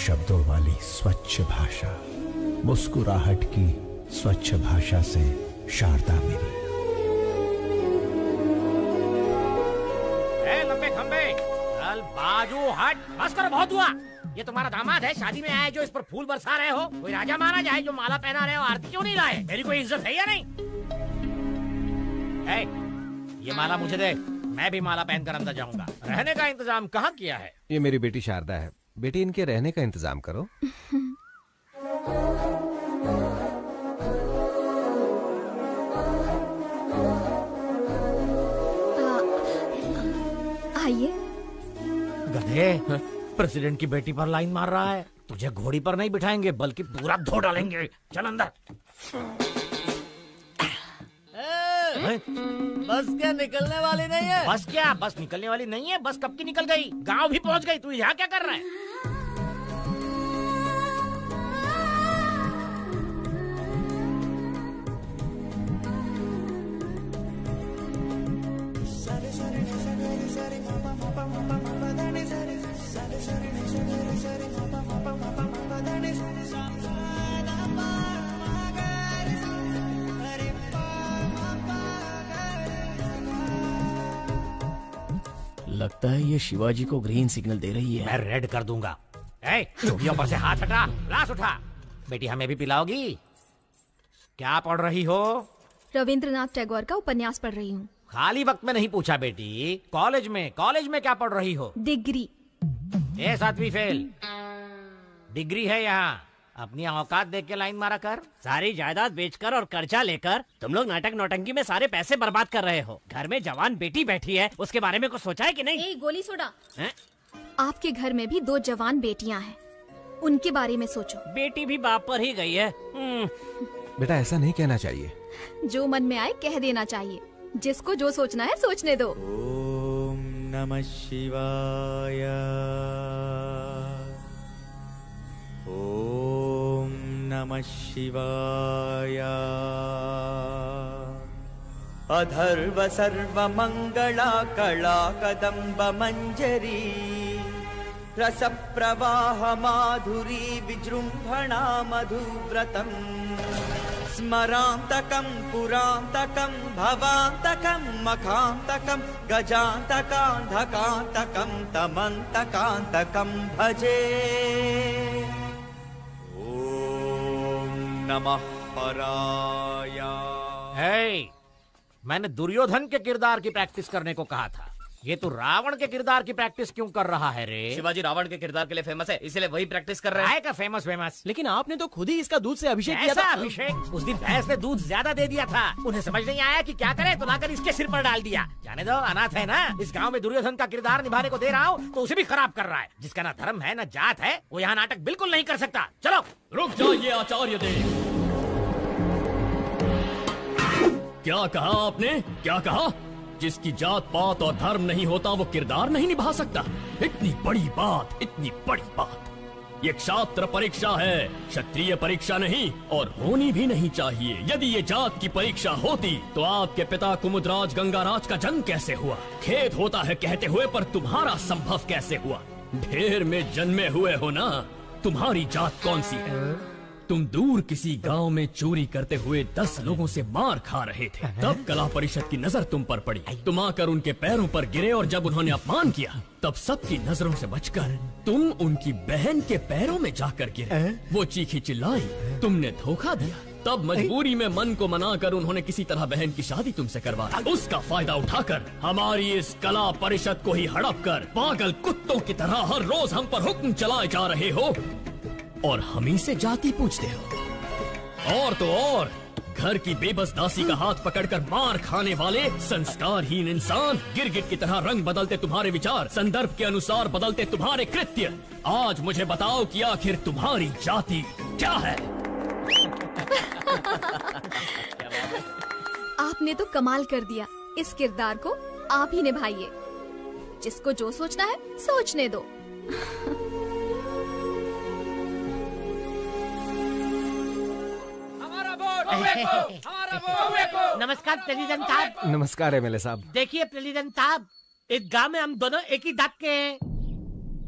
शब्दों वाली स्वच्छ भाषा, मुस्कुराहट की स्वच्छ भाषा से शारदा मेरी। लंबे खंबे चल बाजू हट, बस करो, बहुत हुआ। ये तुम्हारा दामाद है, शादी में आए जो इस पर फूल बरसा रहे हो? कोई राजा माना जाए जो माला पहना रहे हो, आरती क्यों नहीं लाए? मेरी कोई इज्जत है या नहीं? ये माला मुझे दे, मैं भी माला पहनकर अंदर जाऊंगा। रहने का इंतजाम कहाँ किया है? ये मेरी बेटी शारदा है, बेटी इनके रहने का इंतजाम करो। आइए। गधे, प्रेसिडेंट की बेटी पर लाइन मार रहा है। तुझे घोड़ी पर नहीं बिठाएंगे बल्कि पूरा धो डालेंगे। चल अंदर। बस क्या निकलने वाली नहीं है? बस क्या? बस निकलने वाली नहीं है? बस कब की निकल गई, गांव भी पहुंच गई। तू यहाँ क्या कर रहा है? लगता है ये शिवाजी को ग्रीन सिग्नल दे रही है। मैं रेड कर दूंगा। चूड़ियों पर से हाथ हटा, ग्लास उठा। बेटी हमें भी पिलाओगी? क्या पढ़ रही हो? रविंद्रनाथ टैगोर का उपन्यास पढ़ रही हूँ। खाली वक्त में नहीं पूछा बेटी, कॉलेज में क्या पढ़ रही हो? डिग्री। 7वीं फेल। डिग्री है यहाँ, अपनी औकात देख के लाइन मारा कर। सारी जायदाद बेचकर और कर्जा लेकर तुम लोग नाटक नौटंकी में सारे पैसे बर्बाद कर रहे हो। घर में जवान बेटी बैठी है, उसके बारे में कुछ सोचा है कि नहीं? गोली सोडा। आपके घर में भी 2 जवान बेटियां हैं, उनके बारे में सोचो। बेटी भी बाप पर ही गई है। बेटा ऐसा नहीं कहना चाहिए। जो मन में आए कह देना चाहिए। जिसको जो सोचना है सोचने दो। ओम नमः शिवाय। ओम नमः शिवाय। अधर्व सर्वमंगला कला कदम्ब मंजरी रस प्रवाह माधुरी विजृंभणा मधुव्रतम स्मरांतकं पुरांतकं भवांतकं मखांतकं गजांतकांधकांतकं तमंतकांतकं भजे। ओम नमः हराय। मैंने दुर्योधन के किरदार की प्रैक्टिस करने को कहा था। ये तू रावण के किरदार की प्रैक्टिस क्यों कर रहा है रे? शिवाजी रावण के किरदार के लिए फेमस है, इसलिए वही प्रैक्टिस कर रहा है। का फेमस। लेकिन आपने तो खुद ही इसका दूध से अभिषेक किया था। अभिषेक? उस दिन भैंस ने दूध ज्यादा दे दिया था, उन्हें समझ नहीं आया कि क्या करे तो लाकर इसके सिर पर डाल दिया। जाने दो, अनाथ है ना। इस गाँव में दुर्योधन का किरदार निभाने को दे रहा हूँ तो उसे भी खराब कर रहा है। जिसका ना धर्म है ना जात है, वो यहाँ नाटक बिल्कुल नहीं कर सकता। चलो। रुक जाइए आचार्य देव। क्या कहा आपने? क्या कहा? जिसकी जात पात और धर्म नहीं होता वो किरदार नहीं निभा सकता? इतनी बड़ी बात, इतनी बड़ी बात। ये क्षात्र परीक्षा है, क्षत्रिय परीक्षा नहीं, और होनी भी नहीं चाहिए। यदि ये जात की परीक्षा होती तो आपके पिता कुमुदराज गंगाराज का जन्म कैसे हुआ? खेद होता है कहते हुए, पर तुम्हारा संभव कैसे हुआ? ढेर में जन्मे हुए हो ना। तुम्हारी जात कौन सी है? तुम दूर किसी गांव में चोरी करते हुए 10 लोगों से मार खा रहे थे, तब कला परिषद की नजर तुम पर पड़ी। तुम आकर उनके पैरों पर गिरे और जब उन्होंने अपमान किया तब सबकी नजरों से बचकर तुम उनकी बहन के पैरों में जाकर गिरे। वो चीखी चिल्लाई, तुमने धोखा दिया। तब मजबूरी में मन को मनाकर उन्होंने किसी तरह बहन की शादी तुमसे करवा दी। उसका फायदा उठाकर हमारी इस कला परिषद को ही हड़प कर पागल कुत्तों की तरह हर रोज हम पर हुक्म चलाए जा रहे हो और हम ही से जाति पूछते हो। और तो और घर की बेबस दासी का हाथ पकड़कर मार खाने वाले संस्कारहीन इंसान, गिरगिट की तरह रंग बदलते तुम्हारे विचार, संदर्भ के अनुसार बदलते तुम्हारे कृत्य। आज मुझे बताओ कि आखिर तुम्हारी जाति क्या है? आपने तो कमाल कर दिया। इस किरदार को आप ही निभाइए। जिसको जो सोचना है सोचने दो। नमस्कार प्रेसिडेंट साहब। नमस्कार एमएलए साहब। देखिए प्रेसिडेंट साहब, इस गांव में हम दोनों एक ही दांत के हैं।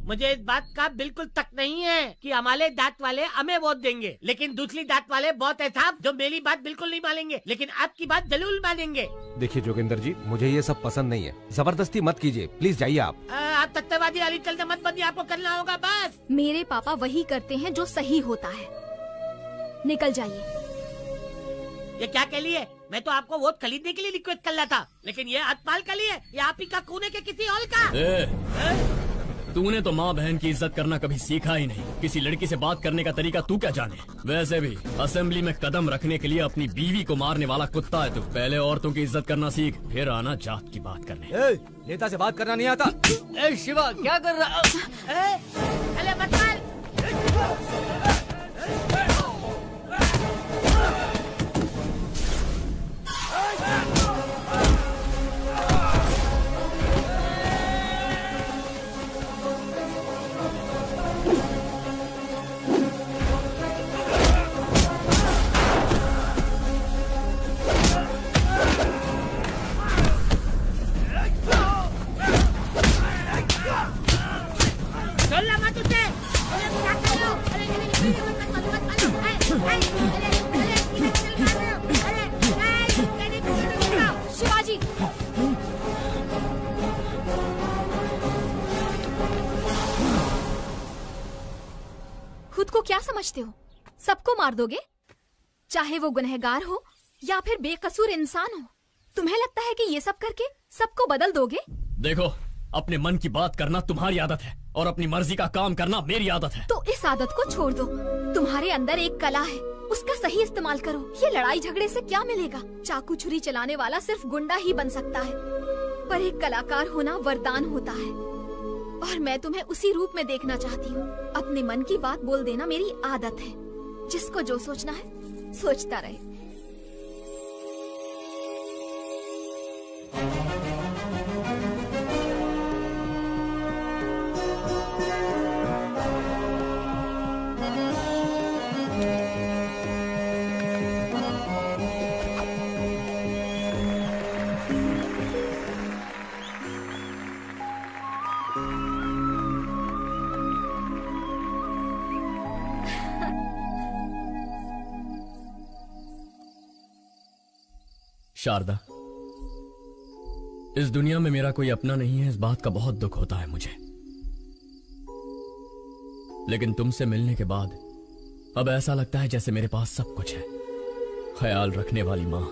मुझे इस बात का बिल्कुल तक नहीं है कि हमारे दांत वाले हमें वोट देंगे, लेकिन दूसरी दांत वाले बहुत है साहब जो मेरी बात बिल्कुल नहीं मानेंगे, लेकिन आपकी बात जरूर मानेंगे। देखिए जोगिंदर जी, मुझे ये सब पसंद नहीं है, जबरदस्ती मत कीजिए, प्लीज जाइए आप। आप तत्ववादी अली चलते मत बनिए, आपको करना होगा बस। मेरे पापा वही करते हैं जो सही होता है। निकल जाइए। ये क्या के लिए? मैं तो आपको वोट खरीदने के लिए रिक्वेस्ट कर रहा था, लेकिन ये हथपाल के लिए, ये आप ही का कूने के किसी और का। तूने तो माँ बहन की इज्जत करना कभी सीखा ही नहीं। किसी लड़की से बात करने का तरीका तू क्या जाने। वैसे भी असेंबली में कदम रखने के लिए अपनी बीवी को मारने वाला कुत्ता है तू। पहले औरतों की इज्जत करना सीख, फिर आना जात की बात करने। नेता से बात करना नहीं आता। शिवा क्या कर रहा? अरे बता। शिवाजी, खुद को क्या समझते हो? सबको मार दोगे, चाहे वो गुनहगार हो या फिर बेकसूर इंसान हो। तुम्हें लगता है कि ये सब करके सबको बदल दोगे? देखो, अपने मन की बात करना तुम्हारी आदत है और अपनी मर्जी का काम करना मेरी आदत है। तो इस आदत को छोड़ दो। तुम्हारे अंदर एक कला है, उसका सही इस्तेमाल करो। ये लड़ाई झगड़े से क्या मिलेगा? चाकू छुरी चलाने वाला सिर्फ गुंडा ही बन सकता है, पर एक कलाकार होना वरदान होता है। और मैं तुम्हें उसी रूप में देखना चाहती हूँ। अपने मन की बात बोल देना मेरी आदत है। जिसको जो सोचना है सोचता रहे। शारदा, इस दुनिया में मेरा कोई अपना नहीं है, इस बात का बहुत दुख होता है मुझे। लेकिन तुमसे मिलने के बाद अब ऐसा लगता है जैसे मेरे पास सब कुछ है। ख्याल रखने वाली माँ,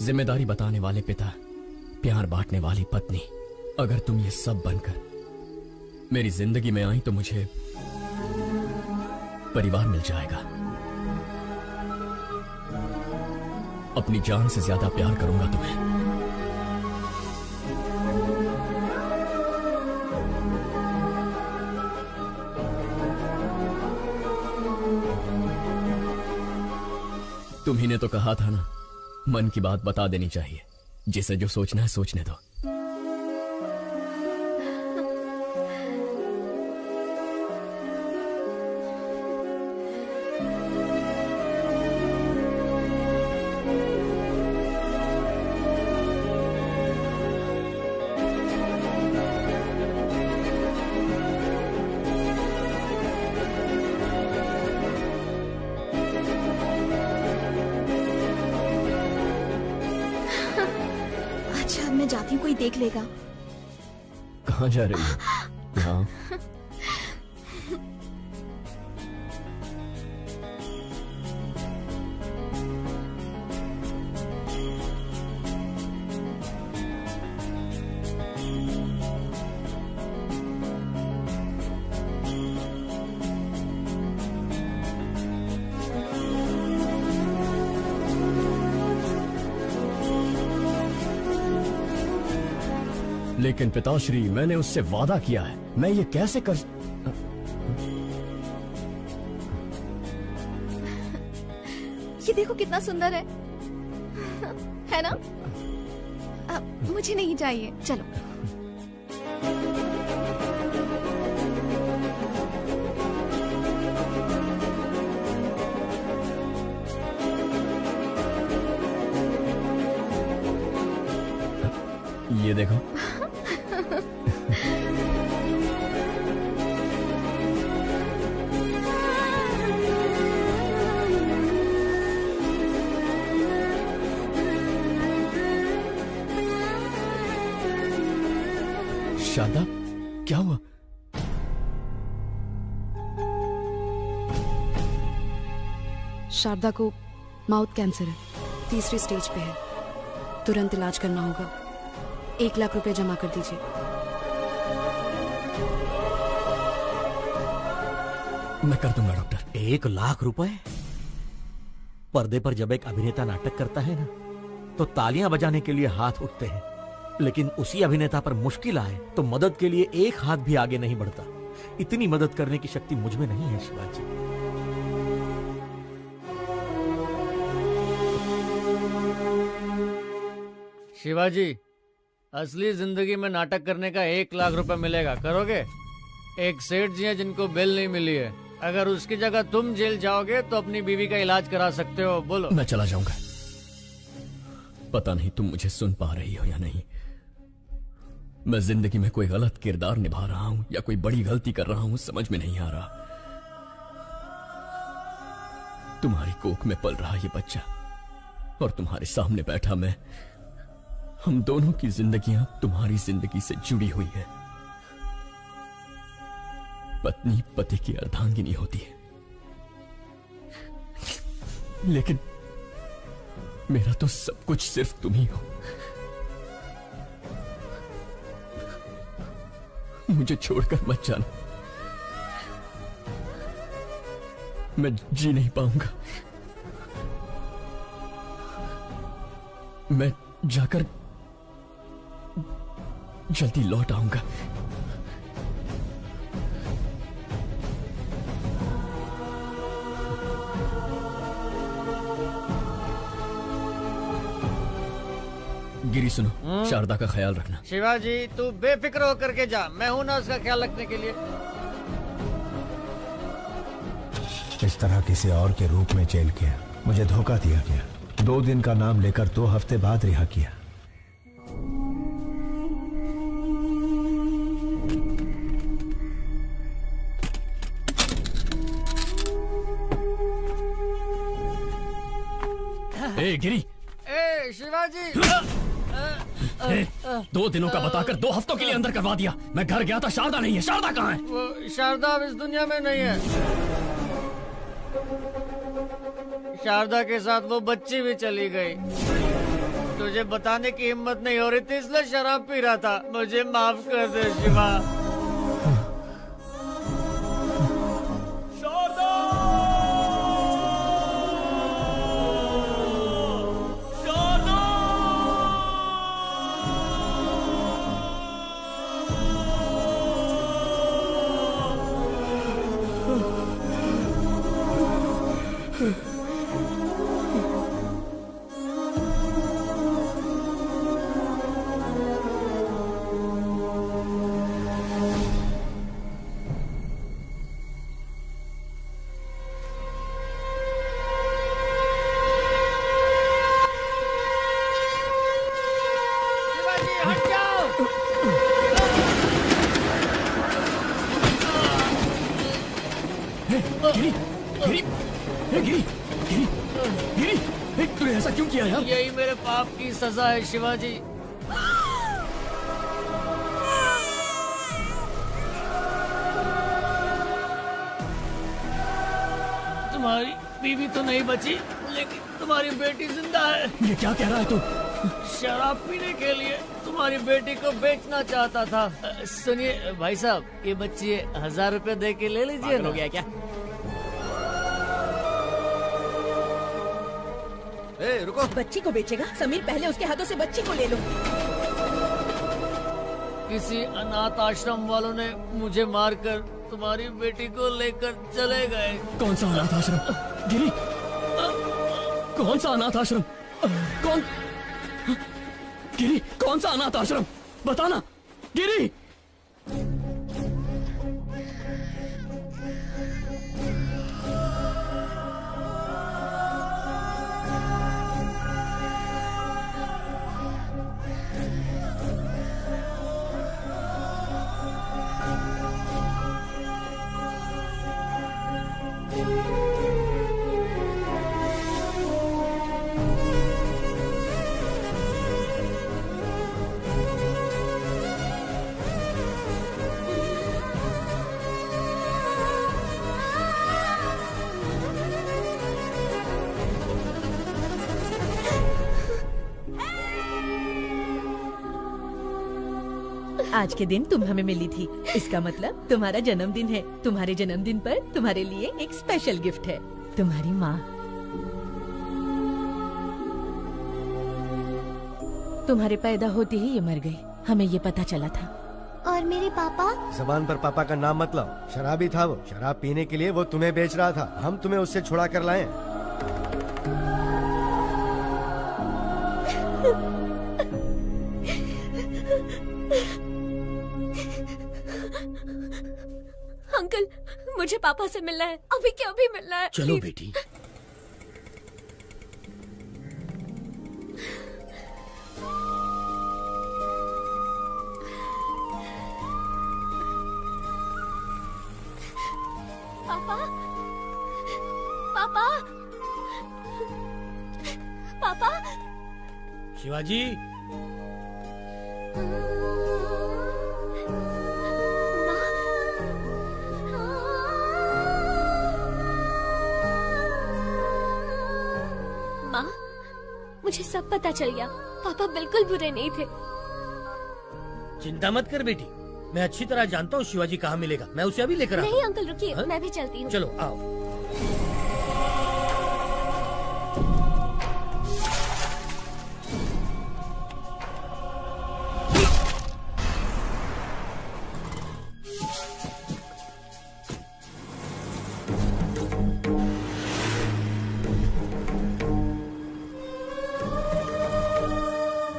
जिम्मेदारी बताने वाले पिता, प्यार बांटने वाली पत्नी। अगर तुम ये सब बनकर मेरी जिंदगी में आई तो मुझे परिवार मिल जाएगा। अपनी जान से ज्यादा प्यार करूंगा तुम्हें। तुम्ही ने तो कहा था ना, मन की बात बता देनी चाहिए। जिसे जो सोचना है सोचने दो। जाती हूँ, कोई देख लेगा। कहाँ जा रही है? यहाँ। लेकिन पिताश्री, मैंने उससे वादा किया है, मैं ये कैसे कर। ये देखो कितना सुंदर है ना? मुझे नहीं चाहिए, चलो। ये देखो। शारदा, क्या हुआ? शारदा को माउथ कैंसर है, 3री स्टेज पे है। तुरंत इलाज करना होगा। 1 लाख रुपए जमा कर दीजिए। मैं कर दूंगा डॉक्टर। 1 लाख रुपए? पर्दे पर जब एक अभिनेता नाटक करता है ना, तो तालियां बजाने के लिए हाथ उठते हैं, लेकिन उसी अभिनेता पर मुश्किल आए तो मदद के लिए एक हाथ भी आगे नहीं बढ़ता। इतनी मदद करने की शक्ति मुझ में नहीं है शिवाजी। शिवाजी, असली जिंदगी में नाटक करने का 1 लाख रुपए मिलेगा, करोगे? एक सेठ जी हैं जिनको बेल नहीं मिली है, अगर उसकी जगह तुम जेल जाओगे तो अपनी बीवी का इलाज करा सकते हो। बोलो। मैं चला जाऊंगा। पता नहीं तुम मुझे सुन पा रही हो या नहीं। मैं जिंदगी में कोई गलत किरदार निभा रहा हूं या कोई बड़ी गलती कर रहा हूं, समझ में नहीं आ रहा। तुम्हारी कोख में पल रहा ये बच्चा और तुम्हारे सामने बैठा मैं, हम दोनों की जिंदगियां तुम्हारी जिंदगी से जुड़ी हुई है। पत्नी पति की अर्धांगिनी होती है, लेकिन मेरा तो सब कुछ सिर्फ तुम ही हो। मुझे छोड़कर मत जाना, मैं जी नहीं पाऊंगा। मैं जाकर जल्दी लौट आऊंगा। गिरी सुनो, शारदा का ख्याल रखना। शिवाजी, तू बेफिक्र होकर के जा, मैं हूं ना उसका ख्याल रखने के लिए। इस तरह किसी और के रूप में जेल किया, मुझे धोखा दिया गया। 2 दिन का नाम लेकर 2 हफ्ते बाद रिहा किया। ए गिरी, ए शिवाजी, 2 दिनों का बताकर 2 हफ्तों के लिए अंदर करवा दिया। मैं घर गया था, शारदा नहीं है। शारदा कहाँ है? वो शारदा अब इस दुनिया में नहीं है। शारदा के साथ वो बच्ची भी चली गई। तुझे बताने की हिम्मत नहीं हो रही थी, इसलिए शराब पी रहा था। मुझे माफ कर दे शिवा। तूने ऐसा क्यों किया यार? यही मेरे पाप की सजा है शिवाजी। तुम्हारी बीवी तो नहीं बची, लेकिन तुम्हारी बेटी जिंदा है। ये क्या कह रहा है तू? शराब पीने के लिए तुम्हारी बेटी को बेचना चाहता था। सुनिए भाई साहब, ये बच्ची 1000 रुपए दे के ले लीजिए। हो गया क्या? रुको। बच्ची को बेचेगा? समीर, पहले उसके हाथों से बच्ची को ले लो। किसी अनाथ आश्रम वालों ने मुझे मारकर तुम्हारी बेटी को लेकर चले गए। कौन सा अनाथ आश्रम? गिरी, कौन सा अनाथ आश्रम? कौन? गिरी, कौन सा अनाथ आश्रम? बताना गिरी। आज के दिन तुम हमें मिली थी, इसका मतलब तुम्हारा जन्मदिन है। तुम्हारे जन्मदिन पर तुम्हारे लिए एक स्पेशल गिफ्ट है, तुम्हारी माँ। तुम्हारे पैदा होते ही ये मर गई, हमें ये पता चला था। और मेरे पापा? जबान पर पापा का नाम मत लाओ, शराबी था वो। शराब पीने के लिए वो तुम्हें बेच रहा था, हम तुम्हें उससे छुड़ा कर लाए। अंकल, मुझे पापा से मिलना है, अभी के अभी मिलना है। चलो बेटी। पापा, पापा, पापा। शिवाजी, माँ, मुझे सब पता चल गया। पापा बिल्कुल बुरे नहीं थे। चिंता मत कर बेटी, मैं अच्छी तरह जानता हूँ शिवाजी कहाँ मिलेगा। मैं उसे अभी लेकर आता हूँ। नहीं अंकल रुकिए, मैं भी चलती हूँ। चलो आओ।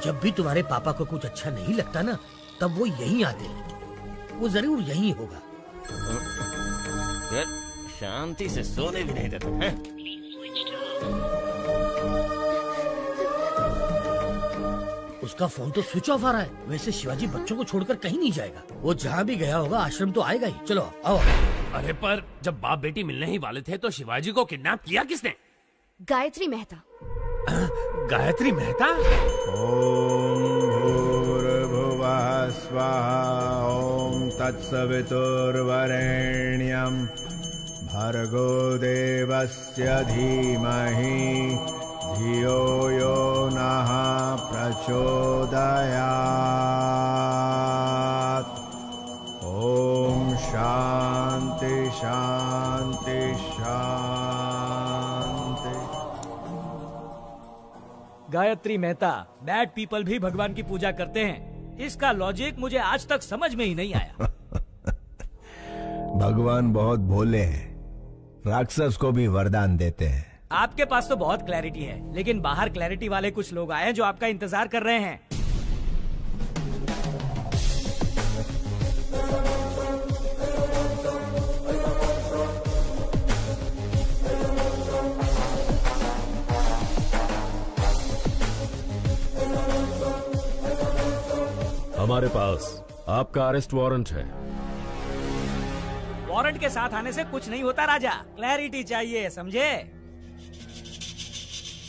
जब भी तुम्हारे पापा को कुछ अच्छा नहीं लगता ना, तब वो यहीं आते हैं। वो जरूर यहीं होगा। यार शांति से सोने भी नहीं देते हैं। उसका फोन तो स्विच ऑफ आ रहा है। वैसे शिवाजी बच्चों को छोड़कर कहीं नहीं जाएगा। वो जहाँ भी गया होगा आश्रम तो आएगा ही। चलो आओ। अरे पर जब बाप बेटी मिलने ही वाले थे तो शिवाजी को किडनैप किया किसने? गायत्री मेहता। गायत्री मेहता? ओम भूर्भुवः स्वाहा ओम तत्सवितुर्वरेण्यं भर्गो देवस्य धीमहि धियो यो नः प्रचोदयात्। ओम शांति शांति शांति। गायत्री मेहता, बैड पीपल भी भगवान की पूजा करते हैं। इसका लॉजिक मुझे आज तक समझ में ही नहीं आया। भगवान बहुत भोले हैं, राक्षस को भी वरदान देते हैं। आपके पास तो बहुत क्लैरिटी है, लेकिन बाहर क्लैरिटी वाले कुछ लोग आए हैं जो आपका इंतजार कर रहे हैं। हमारे पास आपका अरेस्ट वारंट है। वारंट के साथ आने से कुछ नहीं होता राजा, क्लैरिटी चाहिए, समझे?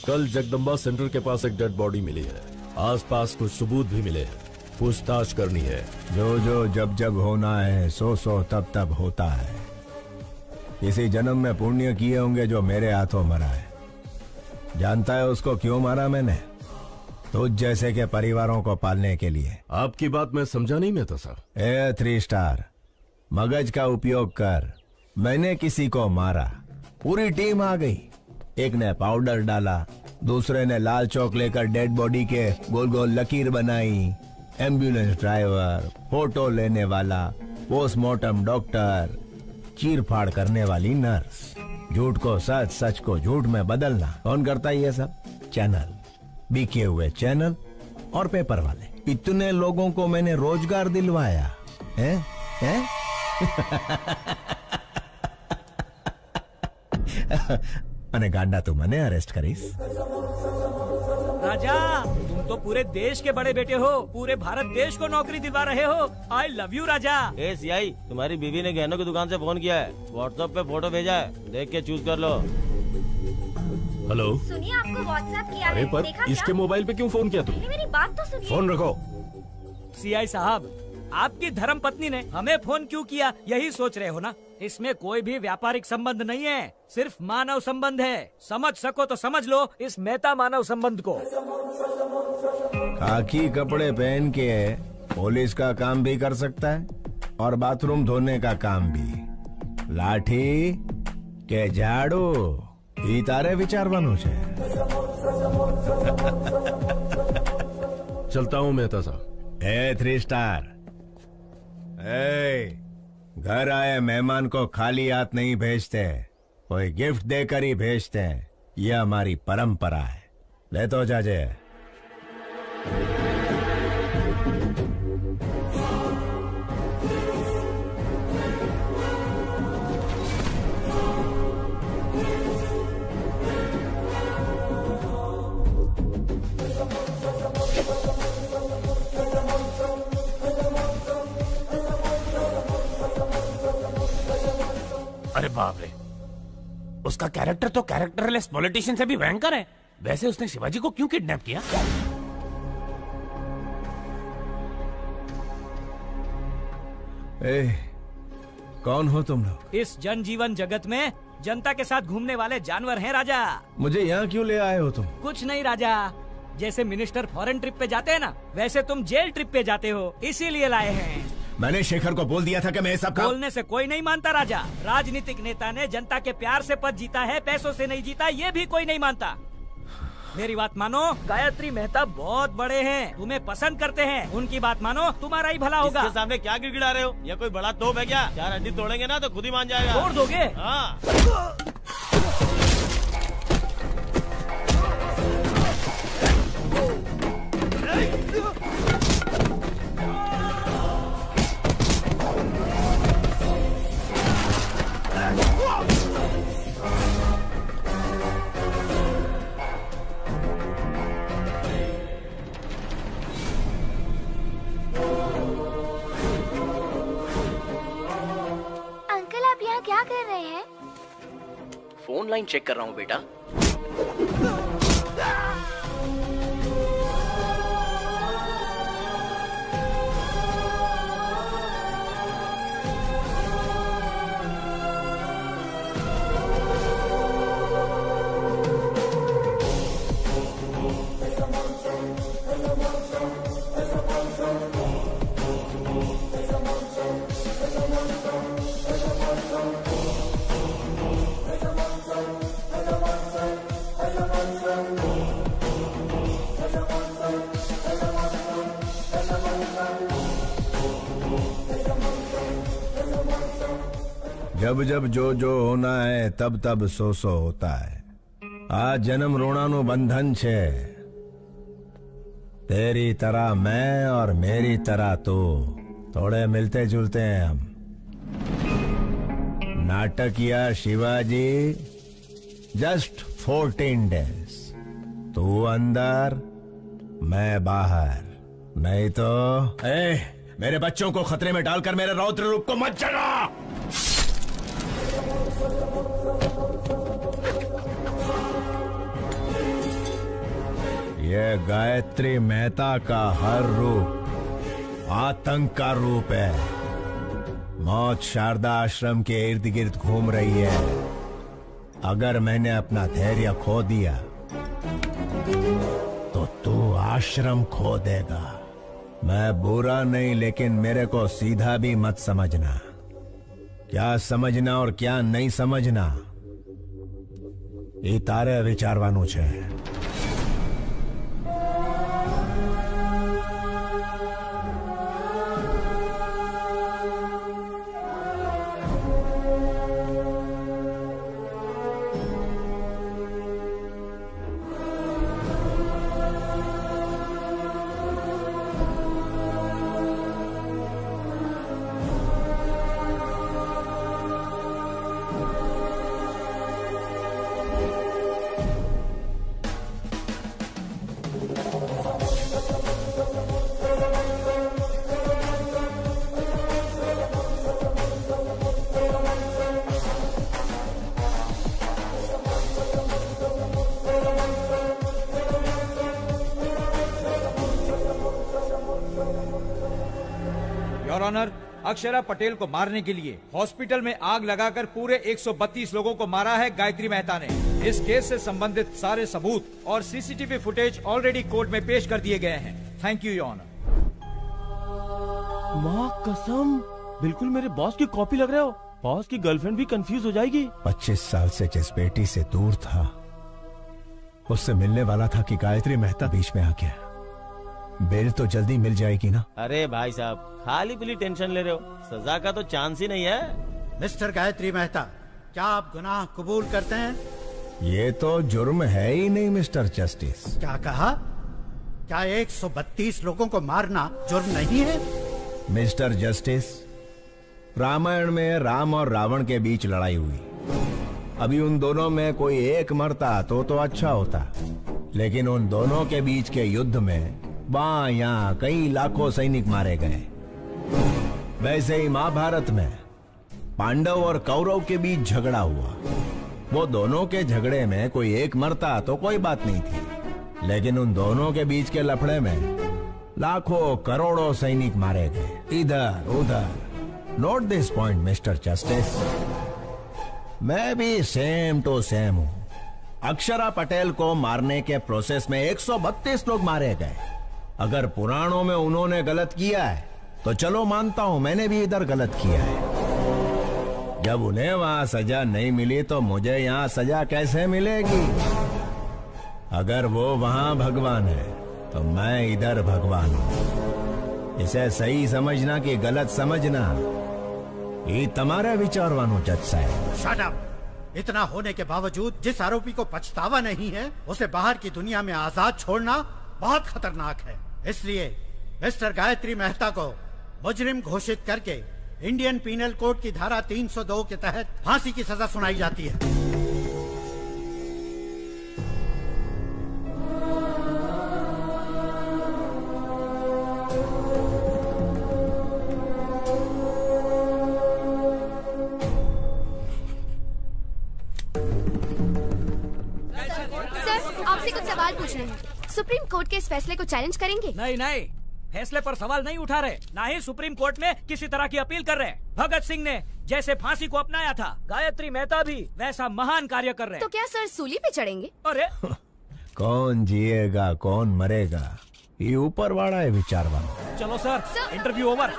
कल जगदम्बा सेंटर के पास एक डेड बॉडी मिली है। आसपास कुछ सबूत भी मिले हैं, पूछताछ करनी है। जो जो जब जब होना है, सो सो तब तब होता है। किसी जन्म में पुण्य किए होंगे जो मेरे हाथों मरा है। जानता है उसको क्यों मारा मैंने? तुझ जैसे के परिवारों को पालने के लिए। आपकी बात मैं समझा नहीं मैं तो सर। 3 स्टार, मगज का उपयोग कर। मैंने किसी को मारा, पूरी टीम आ गई। एक ने पाउडर डाला, दूसरे ने लाल चौक लेकर डेड बॉडी के गोल गोल लकीर बनाई। एम्बुलेंस ड्राइवर, फोटो लेने वाला, पोस्टमार्टम डॉक्टर, चीर फाड़ करने वाली नर्स। झूठ को सच, सच को झूठ में बदलना कौन करता है ये सब? चैनल, बिके हुए चैनल और पेपर वाले। इतने लोगों को मैंने रोजगार दिलवाया है? અને ગાંડા તું મને અરેસ્ટ કરીશ? राजा, तुम तो पूरे देश के बड़े बेटे हो, पूरे भारत देश को नौकरी दिलवा रहे हो। आई love you Raja. A CI, तुम्हारी बीवी ने गहनों की दुकान से फोन किया है, व्हाट्सएप पे फोटो भेजा है, देख के चूज कर लो। हेलो, सुनिए, आपको व्हाट्सएप किया अरे है, पर देखा इसके क्या? मोबाइल पे क्यों फोन किया तुमने? मेरी बात तो सुनिए। फोन रखो। सीआई साहब, आपकी धर्म पत्नी ने हमें फोन क्यों किया, यही सोच रहे हो ना? इसमें कोई भी व्यापारिक संबंध नहीं है, सिर्फ मानव संबंध है। समझ सको तो समझ लो इस मेहता मानव संबंध को। खाकी कपड़े पहन के पुलिस का काम भी कर सकता है और बाथरूम धोने का काम भी। लाठी के झाड़ू ई तारे विचारવાનું છે। चलता हूँ मेहता साहब। 3 स्टार। घर आए मेहमान को खाली हाथ नहीं भेजते, कोई गिफ्ट देकर ही भेजते हैं। यह हमारी परंपरा है। ले तो जाजे। अरे बाप रे, उसका कैरेक्टर तो कैरेक्टरलेस पॉलिटिशियन से भी भयंकर है। वैसे उसने शिवाजी को क्यों किडनैप किया? कौन हो तुम लोग? इस जनजीवन जगत में जनता के साथ घूमने वाले जानवर हैं राजा। मुझे यहाँ क्यों ले आए हो तुम? कुछ नहीं राजा, जैसे मिनिस्टर फॉरेन ट्रिप पे जाते हैं ना, वैसे तुम जेल ट्रिप पे जाते हो, इसीलिए लाए हैं। मैंने शेखर को बोल दिया था कि मैं सब काम... बोलने से कोई नहीं मानता राजा। राजनीतिक नेता ने जनता के प्यार से पद जीता है, पैसों से नहीं जीता, ये भी कोई नहीं मानता। मेरी बात मानो, गायत्री मेहता बहुत बड़े हैं, तुम्हें पसंद करते हैं, उनकी बात मानो, तुम्हारा ही भला होगा। इसके सामने क्या गिड़गिड़ा रहे हो? या कोई बड़ा तोप है क्या? 4 हड्डी तोड़ेंगे ना तो खुद ही मान जाएगा। तोड़ दोगे? हाँ। क्या कर रहे हैं? फोन लाइन चेक कर रहा हूँ बेटा। जब जब जो होना है तब तब सो होता है। आज जन्म रोणानु बंधन छे। तेरी तरह मैं और मेरी तरह तू, थोड़े मिलते जुलते हैं हम। नाटकिया शिवाजी जस्ट 14 डेज। तू अंदर, मैं बाहर। नहीं तो मेरे बच्चों को खतरे में डालकर मेरे रौद्र रूप को मत जगा। ये गायत्री मेहता का हर रूप आतंक का रूप है। मौत शारदा आश्रम के इर्द गिर्द घूम रही है। अगर मैंने अपना धैर्य खो दिया तो तू आश्रम खो देगा। मैं बुरा नहीं, लेकिन मेरे को सीधा भी मत समझना। क्या समझना और क्या नहीं समझना ये तारे विचारवानुं छे। योर ऑनर, अक्षरा पटेल को मारने के लिए हॉस्पिटल में आग लगाकर पूरे 132 लोगों को मारा है गायत्री मेहता ने। इस केस से संबंधित सारे सबूत और सीसीटीवी फुटेज ऑलरेडी कोर्ट में पेश कर दिए गए हैं। Thank you your honour. माँ कसम, बिल्कुल मेरे बॉस की कॉपी लग रहे हो। बॉस की गर्लफ्रेंड भी कंफ्यूज हो जाएगी। 25 साल से जिस बेटी से दूर था, उससे मिलने वाला था कि गायत्री मेहता बीच में आ गया। बेल तो जल्दी मिल जाएगी ना? अरे भाई साहब, खाली पीली टेंशन ले रहे हो, सजा का तो चांस ही नहीं है। मिस्टर गायत्री मेहता, क्या आप गुनाह कबूल करते हैं? ये तो जुर्म है ही नहीं मिस्टर जस्टिस। क्या कहा? क्या 132 लोगों को मारना जुर्म नहीं है? मिस्टर जस्टिस, रामायण में राम और रावण के बीच लड़ाई हुई। अभी उन दोनों में कोई एक मरता तो अच्छा होता, लेकिन उन दोनों के बीच के युद्ध में बायां कई लाखों सैनिक मारे गए। वैसे ही महाभारत में पांडव और कौरव के बीच झगड़ा हुआ। वो दोनों के झगड़े में कोई एक मरता तो कोई बात नहीं थी, लेकिन उन दोनों के बीच के लफड़े में लाखों करोड़ों सैनिक मारे गए, इधर उधर। Note this point mister justice, मैं भी सेम टू सेम हूं। अक्षरा पटेल को मारने के प्रोसेस में 132 लोग मारे गए। अगर पुराणों में उन्होंने गलत किया है तो चलो मानता हूं मैंने भी इधर गलत किया है। जब उन्हें वहां सजा नहीं मिली तो मुझे यहां सजा कैसे मिलेगी? अगर वो वहां भगवान है तो मैं इधर भगवान हूं। इसे सही समझना कि गलत समझना ये तुम्हारा विचारवानो जज साहब। Shut up! इतना होने के बावजूद जिस आरोपी को पछतावा नहीं है, उसे बाहर की दुनिया में आजाद छोड़ना बहुत खतरनाक है। इसलिए मिस्टर गायत्री मेहता को मुजरिम घोषित करके इंडियन पीनल कोड की धारा 302 के तहत फांसी की सजा सुनाई जाती है। आपसे कुछ सवाल पूछने हैं। सुप्रीम कोर्ट के इस फैसले को चैलेंज करेंगे? नहीं नहीं, फैसले पर सवाल नहीं उठा रहे, ना ही सुप्रीम कोर्ट में किसी तरह की अपील कर रहे। भगत सिंह ने जैसे फांसी को अपनाया था, गायत्री मेहता भी वैसा महान कार्य कर रहे। तो क्या सर सूली पे चढ़ेंगे? अरे कौन जिएगा कौन मरेगा ये ऊपर वाला है विचारवान। चलो सर, इंटरव्यू ओवर।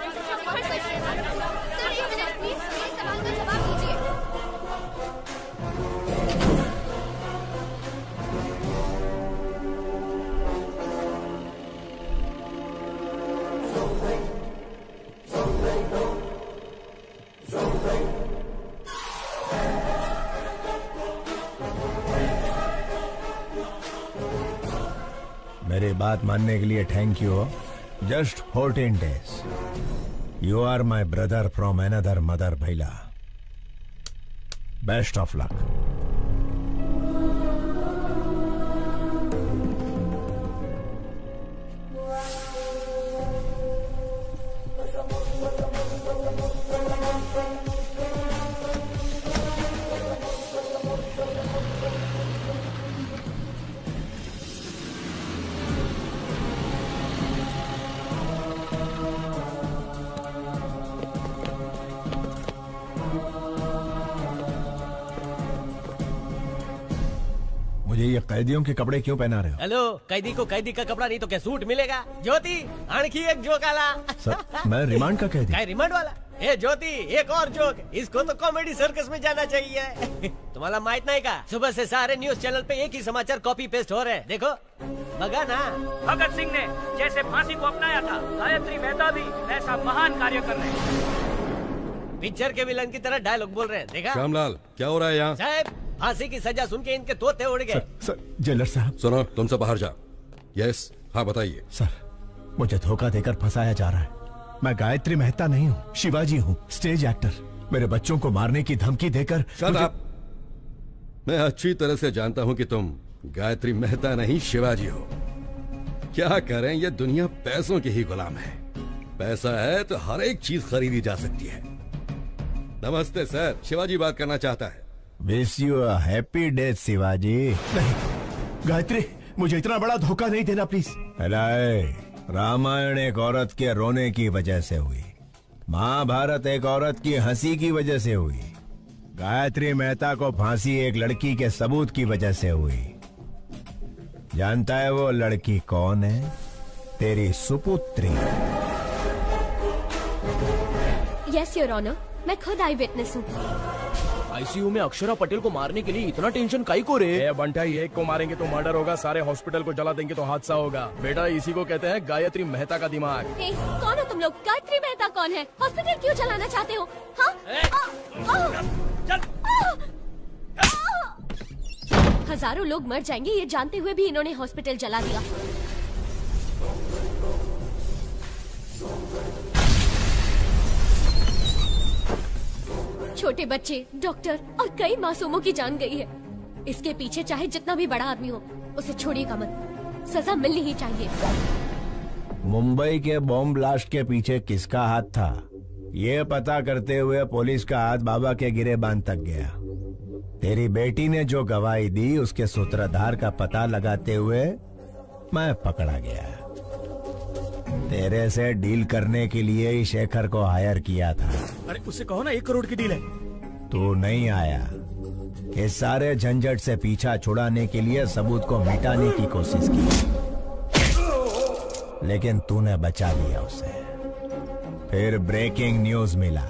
मेरी बात मानने के लिए thank you. Just 14 days। You are my brother from another mother भैला। Best of luck. ये कैदियों के कपड़े क्यों पहना रहे हो? हेलो, कैदी को कैदी का कपड़ा नहीं तो क्या सूट मिलेगा? ज्योति, आणखी एक जोक आला। सर, मैं रिमांड का कैदी। क्या रिमांड वाला? ए ज्योति, एक और जोक। इसको तो कॉमेडी सर्कस में जाना चाहिए। तुम्हाला माहित नहीं का? सुबह से सारे न्यूज चैनल पे एक ही समाचार कॉपी पेस्ट हो रहे हैं। देखो, बगा ना। भगत सिंह ने जैसे फांसी को अपनाया था, गायत्री मेहता भी वैसा महान कार्य कर रहे हैं। पिक्चर के विलन की तरह डायलॉग बोल रहे हैं। देखा? श्यामलाल, क्या हो रहा है यहाँ? साहब, फांसी की सजा सुन के इनके तोते उड़ गए। सर, जेलर साहब। सुनो, तुम सब बाहर जाओ। यस, हाँ बताइए। सर, मुझे धोखा देकर फंसाया जा रहा है। मैं गायत्री मेहता नहीं हूँ, शिवाजी हूँ, स्टेज एक्टर। मेरे बच्चों को मारने की धमकी देकर मैं अच्छी तरह से जानता हूँ कि तुम गायत्री मेहता नहीं शिवाजी हो। क्या करें, ये दुनिया पैसों की ही गुलाम है। पैसा है तो हर एक चीज खरीदी जा सकती है। नमस्ते सर, शिवाजी बात करना चाहता है। Wish you a happy death Shivaji. नहीं गायत्री, मुझे इतना बड़ा धोखा नहीं देना प्लीज। रामायण एक औरत के रोने की वजह से हुई, महाभारत एक औरत की हंसी की वजह से हुई, गायत्री मेहता को फांसी एक लड़की के सबूत की वजह से हुई। जानता है वो लड़की कौन है? तेरी सुपुत्री। यस योर ऑनर, मैं खुद आई विटनेस हूँ। आईसीयू में अक्षरा पटेल को मारने के लिए इतना टेंशन काई को रे? बंटाई, एक को मारेंगे तो मर्डर होगा, सारे हॉस्पिटल को जला देंगे तो हादसा होगा। बेटा इसी को कहते हैं गायत्री मेहता का दिमाग। कौन हो तुम लोग? गायत्री मेहता कौन है? हॉस्पिटल क्यों चलाना चाहते हो? हाँ? हजारों लोग मर जाएंगे ये जानते हुए भी इन्होंने हॉस्पिटल जला दिया। छोटे बच्चे, डॉक्टर और कई मासूमों की जान गई है। इसके पीछे चाहे जितना भी बड़ा आदमी हो, उसे छोड़िएगा मत, सजा मिलनी ही चाहिए। मुंबई के बॉम्ब ब्लास्ट के पीछे किसका हाथ था, ये पता करते हुए पुलिस का हाथ बाबा के गिरेबान तक गया। तेरी बेटी ने जो गवाही दी उसके सूत्रधार का पता लगाते हुए मैं पकड़ा गया। तेरे से डील करने के लिए ही शेखर को हायर किया था। अरे उससे कहो ना 1 करोड़ की डील है। तू नहीं आया। इस सारे झंझट से पीछा छुड़ाने के लिए सबूत को मिटाने की कोशिश की, लेकिन तूने बचा लिया उसे। फिर ब्रेकिंग न्यूज मिला,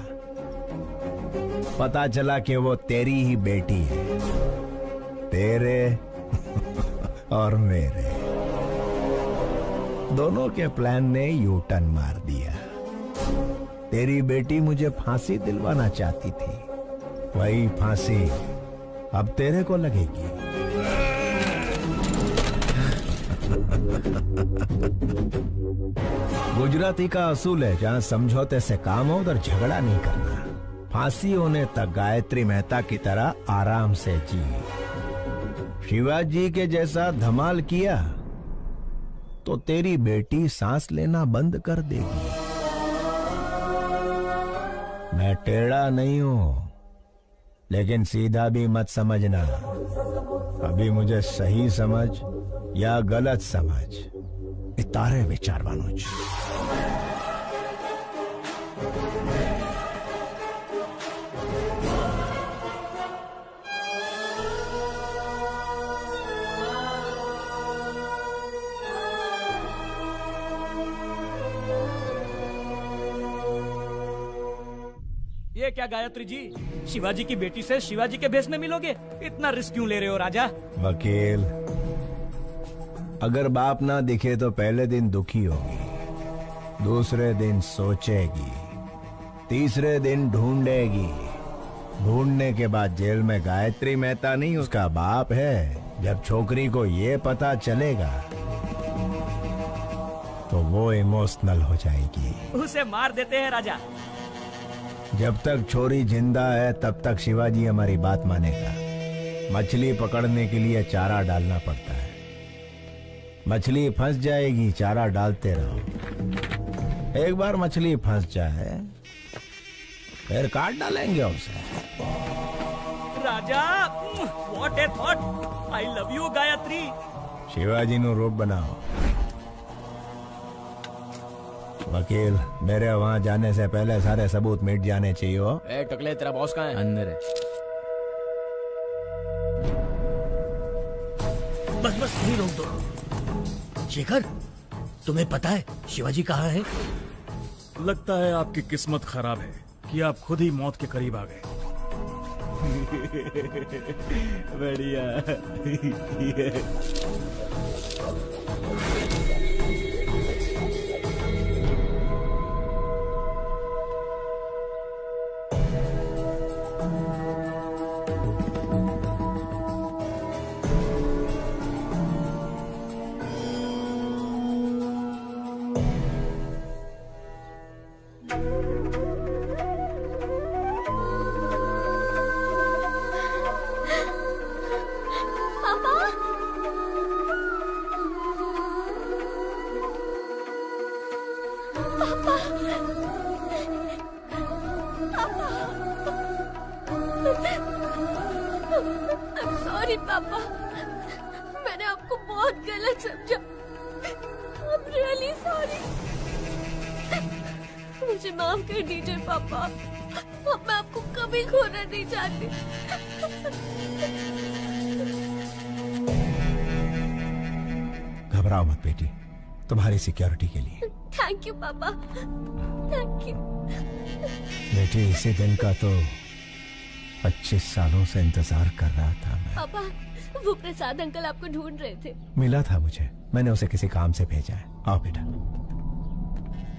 पता चला कि वो तेरी ही बेटी है, तेरे और मेरे दोनों के प्लान ने यू टर्न मार दिया। तेरी बेटी मुझे फांसी दिलवाना चाहती थी, वही फांसी अब तेरे को लगेगी। गुजराती का असूल है, जहां समझौते से काम हो उधर झगड़ा नहीं करना। फांसी होने तक गायत्री मेहता की तरह आराम से जी। शिवाजी के जैसा धमाल किया तो तेरी बेटी सांस लेना बंद कर देगी। मैं टेढ़ा नहीं हूं, लेकिन सीधा भी मत समझना। अभी मुझे सही समझ या गलत समझ, तारे विचार वानुज। ये क्या गायत्री जी, शिवाजी की बेटी से शिवाजी के भेष में मिलोगे? इतना रिस्क क्यों ले रहे हो राजा? वकील, अगर बाप ना दिखे तो पहले दिन दुखी होगी, दूसरे दिन सोचेगी, तीसरे दिन ढूंढेगी, ढूंढने के बाद जेल में गायत्री मेहता नहीं उसका बाप है। जब छोकरी को ये पता चलेगा तो वो इमोशनल हो जाएगी। उसे मार देते हैं राजा। जब तक छोरी जिंदा है तब तक शिवाजी हमारी बात मानेगा। मछली पकड़ने के लिए चारा डालना पड़ता है, मछली फंस जाएगी, चारा डालते रहो। एक बार मछली फंस जाए फिर काट डालेंगे उसे। राजा, what a thought. I love you Gayatri. Shivaji नु रूप बनाओ। वकील, मेरे वहां जाने से पहले सारे सबूत मिट जाने चाहिए। ए टकले, तेरा बॉस कहाँ है? अंदर है। बस बस यही रोक दो। शेखर, तुम्हें पता है शिवाजी कहाँ है? लगता है आपकी किस्मत खराब है कि आप खुद ही मौत के करीब आ गए। बढ़िया। सॉरी पापा, मैंने आपको बहुत गलत समझा। I'm really sorry। मुझे माफ कर दीजिए पापा, अब मैं आपको कभी खोना नहीं चाहती। घबराओ मत बेटी, तुम्हारी सिक्योरिटी के लिए। थैंक यू पापा, थैंक यू। बेटी, इसी दिन का तो 25 सालों से इंतजार कर रहा था मैं। पापा, वो प्रसाद अंकल आपको ढूंढ रहे थे। मिला था मुझे, मैंने उसे किसी काम से भेजा है। आओ बेटा।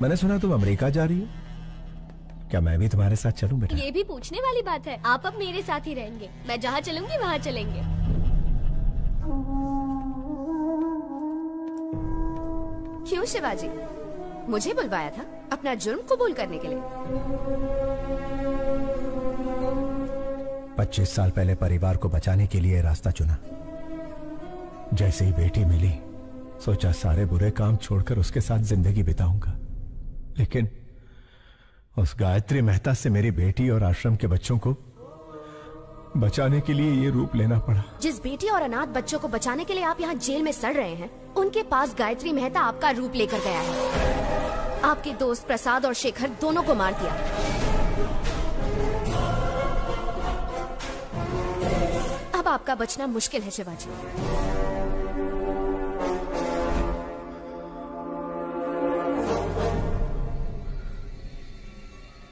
मैंने सुना तुम अमेरिका जा रही हो, क्या मैं भी तुम्हारे साथ चलूं बेटा? ये भी पूछने वाली बात है। आप अब मेरे साथ ही रहेंगे, मैं जहाँ चलूंगी वहाँ चलेंगे। क्यों शिवाजी, मुझे बुलवाया था अपना जुर्म कबूल करने के लिए? 25 साल पहले परिवार को बचाने के लिए रास्ता चुना। जैसे ही बेटी मिली, सोचा सारे बुरे काम छोड़कर उसके साथ जिंदगी बिताऊंगा। लेकिन उस गायत्री मेहता से मेरी बेटी और आश्रम के बच्चों को बचाने के लिए ये रूप लेना पड़ा। जिस बेटी और अनाथ बच्चों को बचाने के लिए आप यहाँ जेल में सड़ रहे हैं, उनके पास गायत्री मेहता आपका रूप लेकर गया है। आपके दोस्त प्रसाद और शेखर दोनों को मार दिया। अब आपका बचना मुश्किल है शिवाजी।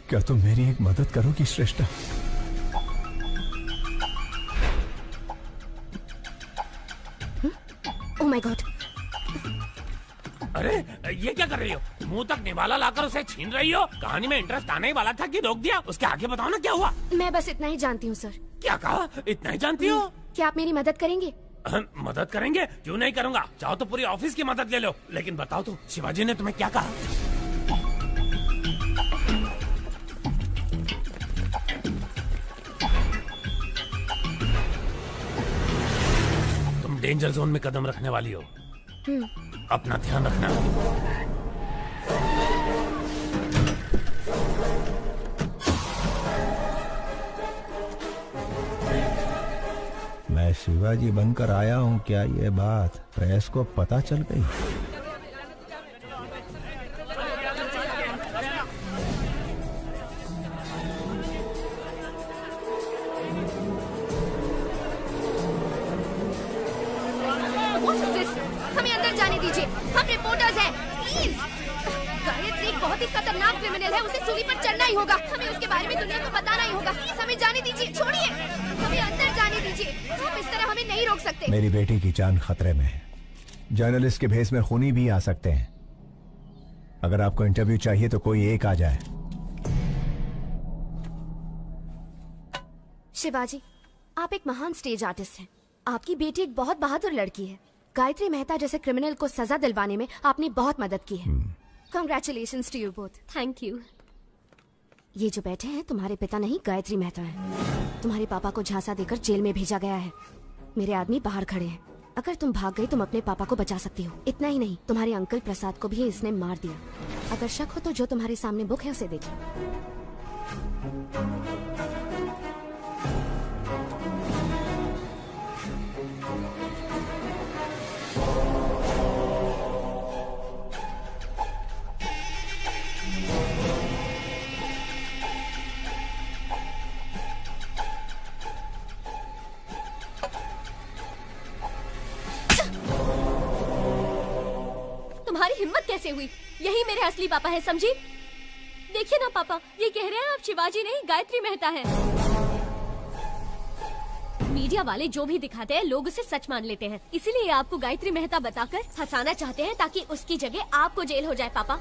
क्या तुम मेरी एक मदद करोगी श्रेष्ठा? Oh my God! अरे ये क्या कर रही हो? मुंह तक निवाला लाकर उसे छीन रही हो? कहानी में इंटरेस्ट आने ही वाला था कि रोक दिया? उसके आगे बताओ ना क्या हुआ? मैं बस इतना ही जानती हूँ सर। क्या कहा? इतना ही जानती हो? क्या आप मेरी मदद करेंगे? मदद करेंगे? क्यों नहीं करूँगा। चाहो तो पूरी ऑफिस की मदद ले लो। लेकिन बताओ तो, शिवाजी ने तुम्हें क्या कहा? तुम डेंजर जोन में कदम रखने वाली हो, अपना ध्यान रखना। मैं शिवाजी बनकर आया हूँ, क्या ये बात प्रेस को पता चल गई? हमें अंदर जाने दीजिए, हम रिपोर्टर्स हैं, प्लीज। गायत्री एक बहुत ही खतरनाक क्रिमिनल है, उसे सूली पर चढ़ना ही होगा। हमें उसके बारे में दुनिया को बताना ही होगा। प्लीज हमें जाने दीजिए, छोड़िए, हमें अंदर जाने दीजिए। आप इस तरह हमें नहीं रोक सकते। मेरी बेटी की जान खतरे में है। जर्नलिस्ट के भेस में खूनी भी आ सकते हैं। अगर आपको इंटरव्यू चाहिए तो कोई एक आ जाए। शिवाजी, आप एक महान स्टेज आर्टिस्ट हैं। आपकी बेटी एक बहुत बहादुर लड़की है। गायत्री मेहता जैसे क्रिमिनल को सजा दिलवाने में आपने बहुत मदद की है। Congratulations to you both. Thank you. ये जो बैठे हैं तुम्हारे पिता नहीं, गायत्री मेहता है। तुम्हारे पापा को झांसा देकर जेल में भेजा गया है। मेरे आदमी बाहर खड़े हैं। अगर तुम भाग गई तुम अपने पापा को बचा सकती हो। इतना ही नहीं, तुम्हारे अंकल प्रसाद को भी इसने मार दिया। अगर शक हो तो जो तुम्हारे सामने बुक है उसे देखिए। तुम्हारी हिम्मत कैसे हुई? यही मेरे असली पापा है, समझी? देखिए ना पापा, ये कह रहे हैं आप शिवाजी नहीं गायत्री मेहता हैं। मीडिया वाले जो भी दिखाते हैं लोग उसे सच मान लेते हैं, इसीलिए आपको गायत्री मेहता बताकर फंसाना चाहते हैं ताकि उसकी जगह आपको जेल हो जाए। पापा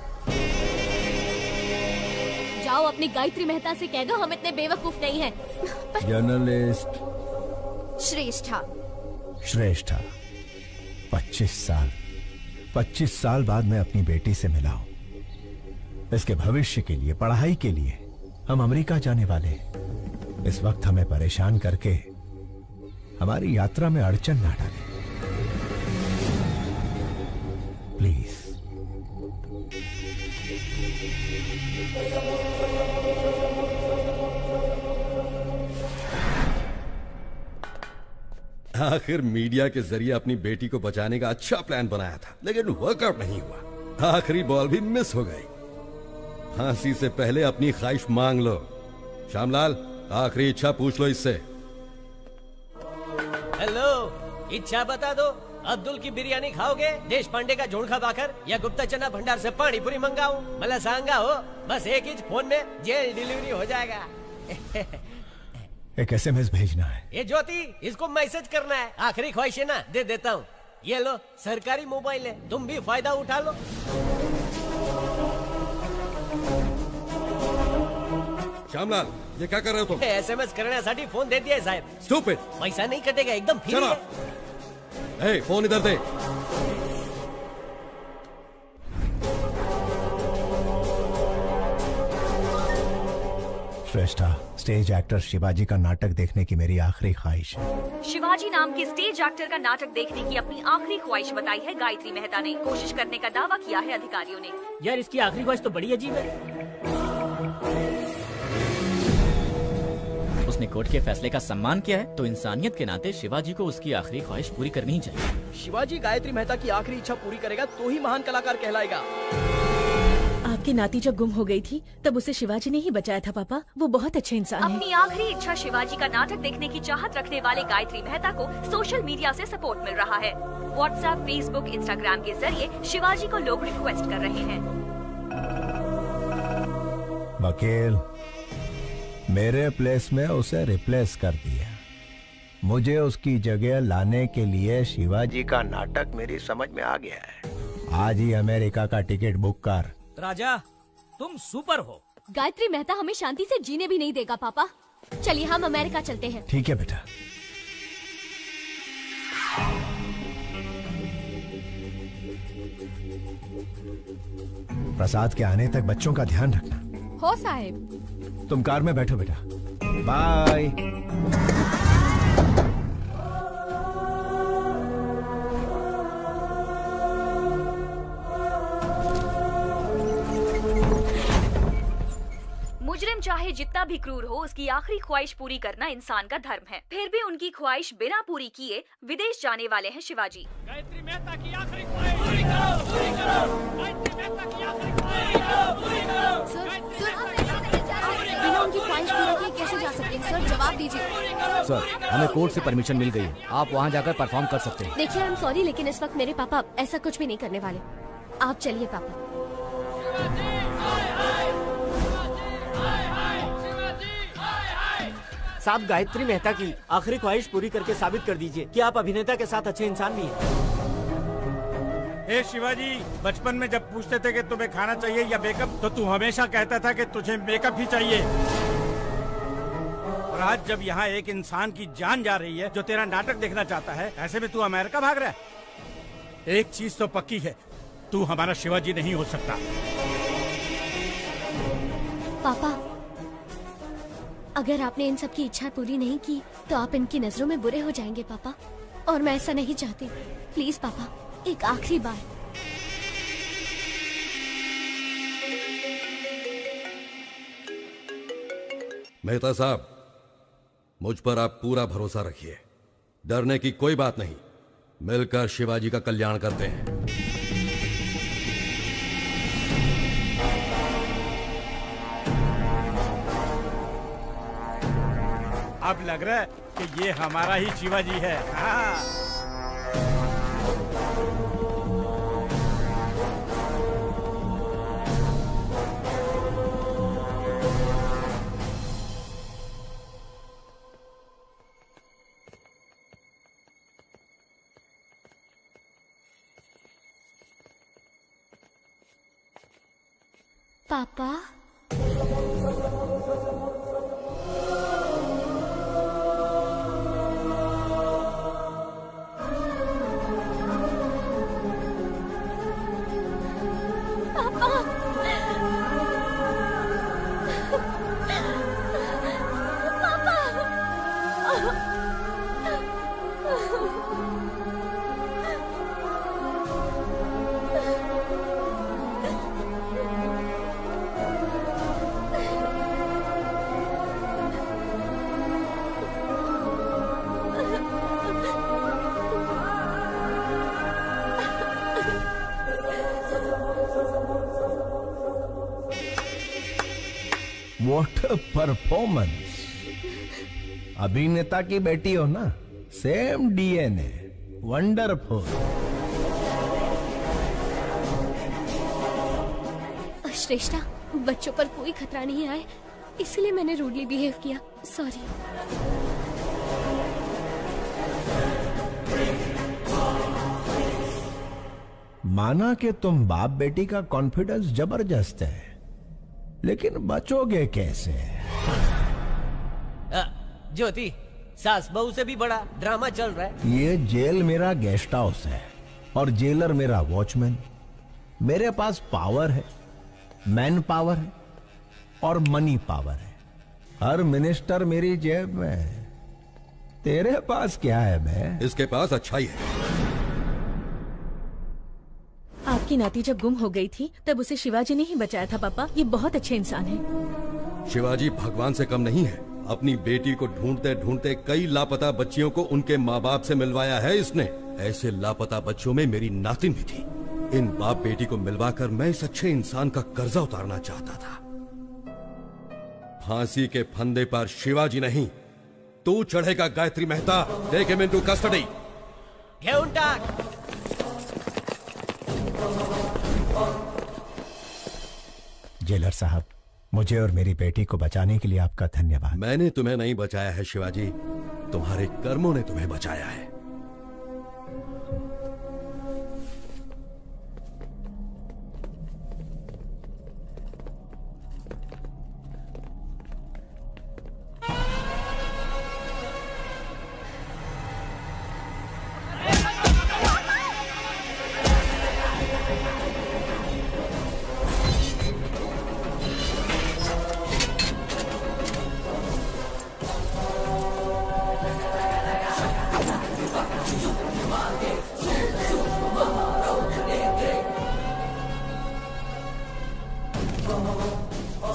जाओ अपनी गायत्री मेहता से कह दो हम इतने बेवकूफ नहीं हैं। जर्नलिस्ट श्रेष्ठा। श्रेष्ठा, 25 साल बाद मैं अपनी बेटी से मिला हूं। इसके भविष्य के लिए, पढ़ाई के लिए हम अमेरिका जाने वाले हैं। इस वक्त हमें परेशान करके हमारी यात्रा में अड़चन ना डालें प्लीज। आखिर मीडिया के जरिए अपनी बेटी को बचाने का अच्छा प्लान बनाया था, लेकिन वर्कआउट नहीं हुआ। आखिरी बॉल भी मिस हो गई। फांसी से पहले अपनी ख्वाहिश मांग लो। श्यामलाल, आखिरी इच्छा पूछ लो इससे। हेलो, इच्छा बता दो। अब्दुल की बिरयानी खाओगे, देश पांडे का झोंका बाकर, या गुप्ता चना भंडार से पानी पूरी मंगाऊं? मला सांगा हो, बस एक ही फोन में जेल डिलीवरी हो जाएगा। एक SMS भेजना है। ये ज्योति, इसको मैसेज करना है। आखिरी ख्वाहिश है ना, दे देता हूँ। ये लो, सरकारी मोबाइल है, तुम भी फायदा उठा लो। श्यामलाल, ये क्या कर रहे हो तुम? SMS करण्यासाठी फोन दे दिया साहब। Stupid! पैसा नहीं कटेगा, एकदम फ्री है। ए, फोन इधर दे। श्रेष्ठा, स्टेज एक्टर शिवाजी का नाटक देखने की मेरी आखिरी ख्वाहिश है। शिवाजी नाम के स्टेज एक्टर का नाटक देखने की अपनी आखिरी ख्वाहिश बताई है गायत्री मेहता ने। कोशिश करने का दावा किया है अधिकारियों ने। यार, इसकी आखिरी ख्वाहिश तो बड़ी अजीब है। उसने कोर्ट के फैसले का सम्मान किया है, तो इंसानियत के नाते शिवाजी को उसकी आखिरी ख्वाहिश पूरी करनी ही चाहिए। शिवाजी गायत्री मेहता की आखिरी इच्छा पूरी करेगा तो ही महान कलाकार कहलाएगा। आपकी नाती जब गुम हो गई थी तब उसे शिवाजी ने ही बचाया था पापा। वो बहुत अच्छे इंसान है। अपनी आखिरी इच्छा शिवाजी का नाटक देखने की चाहत रखने वाले गायत्री मेहता को सोशल मीडिया से सपोर्ट मिल रहा है। व्हाट्सएप, फेसबुक, इंस्टाग्राम के जरिए शिवाजी को लोग रिक्वेस्ट कर रहे हैं। वकील, मेरे प्लेस में उसे रिप्लेस कर दिया। मुझे उसकी जगह लाने के लिए शिवाजी का नाटक मेरी समझ में आ गया है। आज ही अमेरिका का टिकट बुक कर। राजा, तुम सुपर हो। गायत्री मेहता हमें शांति से जीने भी नहीं देगा पापा। चलिए हम अमेरिका चलते हैं। ठीक है बेटा। प्रसाद के आने तक बच्चों का ध्यान रखना। हो साहब। तुम कार में बैठो बेटा। बाय। मुजरिम चाहे जितना भी क्रूर हो, उसकी आखिरी ख्वाहिश पूरी करना इंसान का धर्म है। फिर भी उनकी ख्वाहिश बिना पूरी किए विदेश जाने वाले हैं शिवाजी। गायत्री मेहता की आखिरी ख्वाहिश पूरी करो, पूरी करो। गायत्री मेहता की आखिरी ख्वाहिश पूरी करो, पूरी करो। बिना उनकी ख्वाहिश पूरी किए कैसे जा सकते हैं? सर जवाब दीजिए। सर, हमें कोर्ट से परमिशन मिल गई है। आप वहाँ जाकर परफॉर्म कर सकते हैं। देखिए, आई एम सॉरी, लेकिन इस वक्त मेरे पापा ऐसा कुछ भी नहीं करने वाले। आप चलिए पापा। साहब, गायत्री मेहता की आखिरी ख्वाहिश पूरी करके साबित कर दीजिए कि आप अभिनेता के साथ अच्छे इंसान भी हैं। ए शिवाजी, बचपन में जब पूछते थे कि तुम्हें खाना चाहिए या मेकअप, तो तू हमेशा कहता था कि तुझे मेकअप ही चाहिए। और आज जब यहाँ एक इंसान की जान जा रही है जो तेरा नाटक देखना चाहता है, ऐसे में तू अमेरिका भाग रहा है। एक चीज तो पक्की है, तू हमारा शिवाजी नहीं हो सकता। पापा, अगर आपने इन सब की इच्छा पूरी नहीं की तो आप इनकी नजरों में बुरे हो जाएंगे पापा, और मैं ऐसा नहीं चाहती। प्लीज पापा, एक आखिरी बार। मेहता साहब, मुझ पर आप पूरा भरोसा रखिए। डरने की कोई बात नहीं। मिलकर शिवाजी का कल्याण करते हैं। अब लग रहा है कि ये हमारा ही शिवाजी है। हाँ। पापा, व्हाट अ परफॉर्मेंस। अभिनेता की बेटी हो ना, सेम DNA। वंडरफुल। श्रेष्ठा, बच्चों पर कोई खतरा नहीं आए, इसलिए मैंने रूडली बिहेव किया। सॉरी। माना कि तुम बाप बेटी का कॉन्फिडेंस जबरदस्त है, लेकिन बचोगे कैसे? ज्योति, सास बहू से भी बड़ा ड्रामा चल रहा है। ये जेल मेरा गेस्ट हाउस है और जेलर मेरा वॉचमैन। मेरे पास पावर है, मैन पावर है और मनी पावर है। हर मिनिस्टर मेरी जेब में है। तेरे पास क्या है बे? इसके पास अच्छाई है। आपकी नाती जब गुम हो गई थी तब उसे शिवाजी ने ही बचाया था पापा। ये बहुत अच्छे इंसान है। शिवाजी भगवान से कम नहीं है। अपनी बेटी को ढूंढते ढूंढते कई लापता बच्चियों को उनके माँ बाप से मिलवाया है इसने। ऐसे लापता बच्चों में मेरी नातिन भी थी। इन बाप बेटी को मिलवाकर मैं इस अच्छे इंसान का कर्जा उतारना चाहता था। फांसी के फंदे पर शिवाजी नहीं, तू चढ़ेगा Gayatri Mehta. Take him into custody. घेऊन टाक। जेलर साहब, मुझे और मेरी बेटी को बचाने के लिए आपका धन्यवाद। मैंने तुम्हें नहीं बचाया है शिवाजी, तुम्हारे कर्मों ने तुम्हें बचाया है।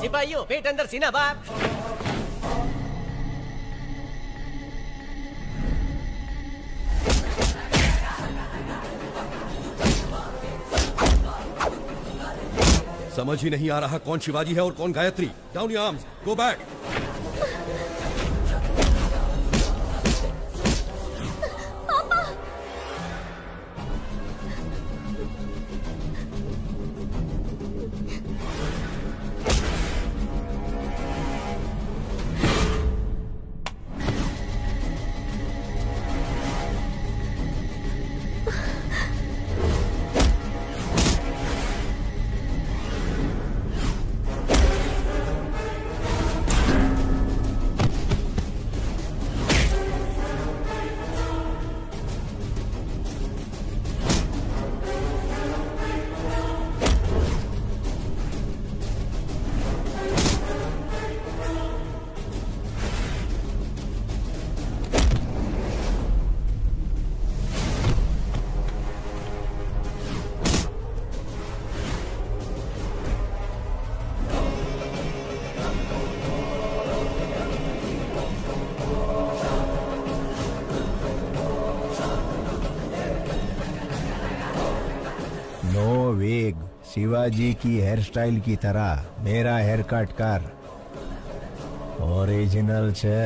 सिपाहियों, पेट अंदर सीना बाहर। समझ ही नहीं आ रहा कौन शिवाजी है और कौन Gayatri. Down your arms, go back. Shivaji की हेयर स्टाइल की तरह मेरा हेयर कट कर। ओरिजिनल छे।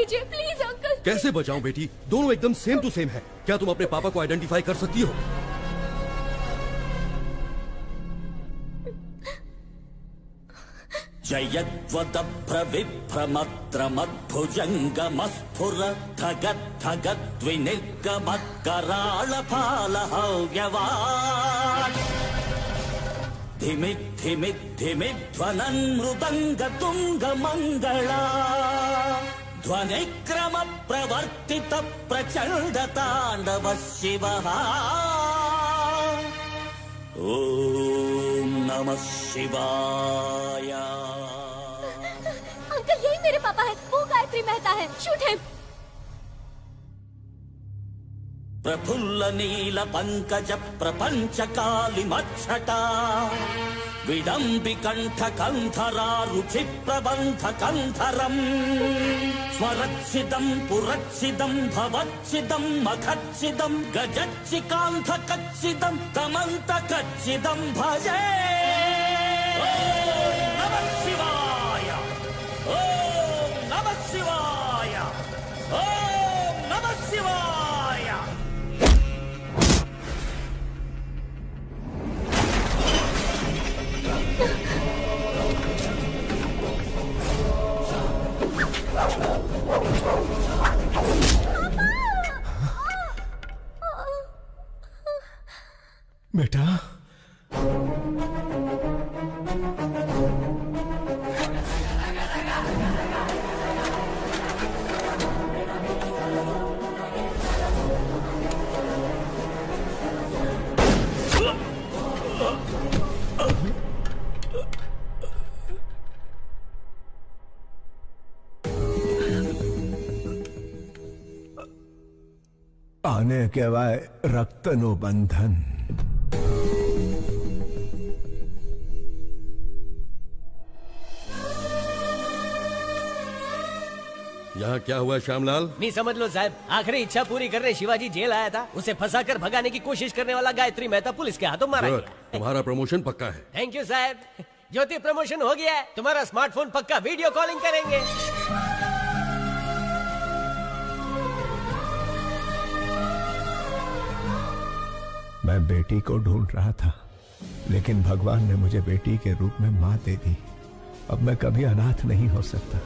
Please uncle. कैसे बचाऊं बेटी? दोनों एकदम सेम टू सेम है। क्या तुम अपने पापा को आइडेंटिफाई कर सकती हो? ध्वनिक्रम प्रवर्तित प्रचंड तांडव शिवः। ओम नमः शिवाय। अंकल यही मेरे पापा है, वो गायत्री मेहता है। Shoot him. प्रफुल्ल नील पंकज प्रपंच काली मच्छटा विडम्बि कंठ कंधरा रुचि प्रबंध कंधरम स्वरच्छिदं पुरच्छिदं भवच्छिदं मखच्छिदं गजच्छिकांध कच्छिदं तमंत कच्छिदं भजे। ओम नमः शिवाय, ओम नमः शिवाय, ओम नमः शिवाय। बेटा, आने के वाय रक्तनु बंधन। यहाँ क्या हुआ श्यामलाल? नहीं समझ लो साहब, आखिरी इच्छा पूरी करने शिवाजी जेल आया था। उसे फंसाकर भगाने की कोशिश करने वाला गायत्री मेहता पुलिस के हाथों मारा गुड, गया। तुम्हारा प्रमोशन पक्का है। थैंक यू साहब। ज्योति प्रमोशन हो गया है, तुम्हारा स्मार्टफोन पक्का वीडियो कॉलिंग करेंगे। मैं बेटी को ढूंढ रहा था, लेकिन भगवान ने मुझे बेटी के रूप में माँ दे दी। अब मैं कभी अनाथ नहीं हो सकता।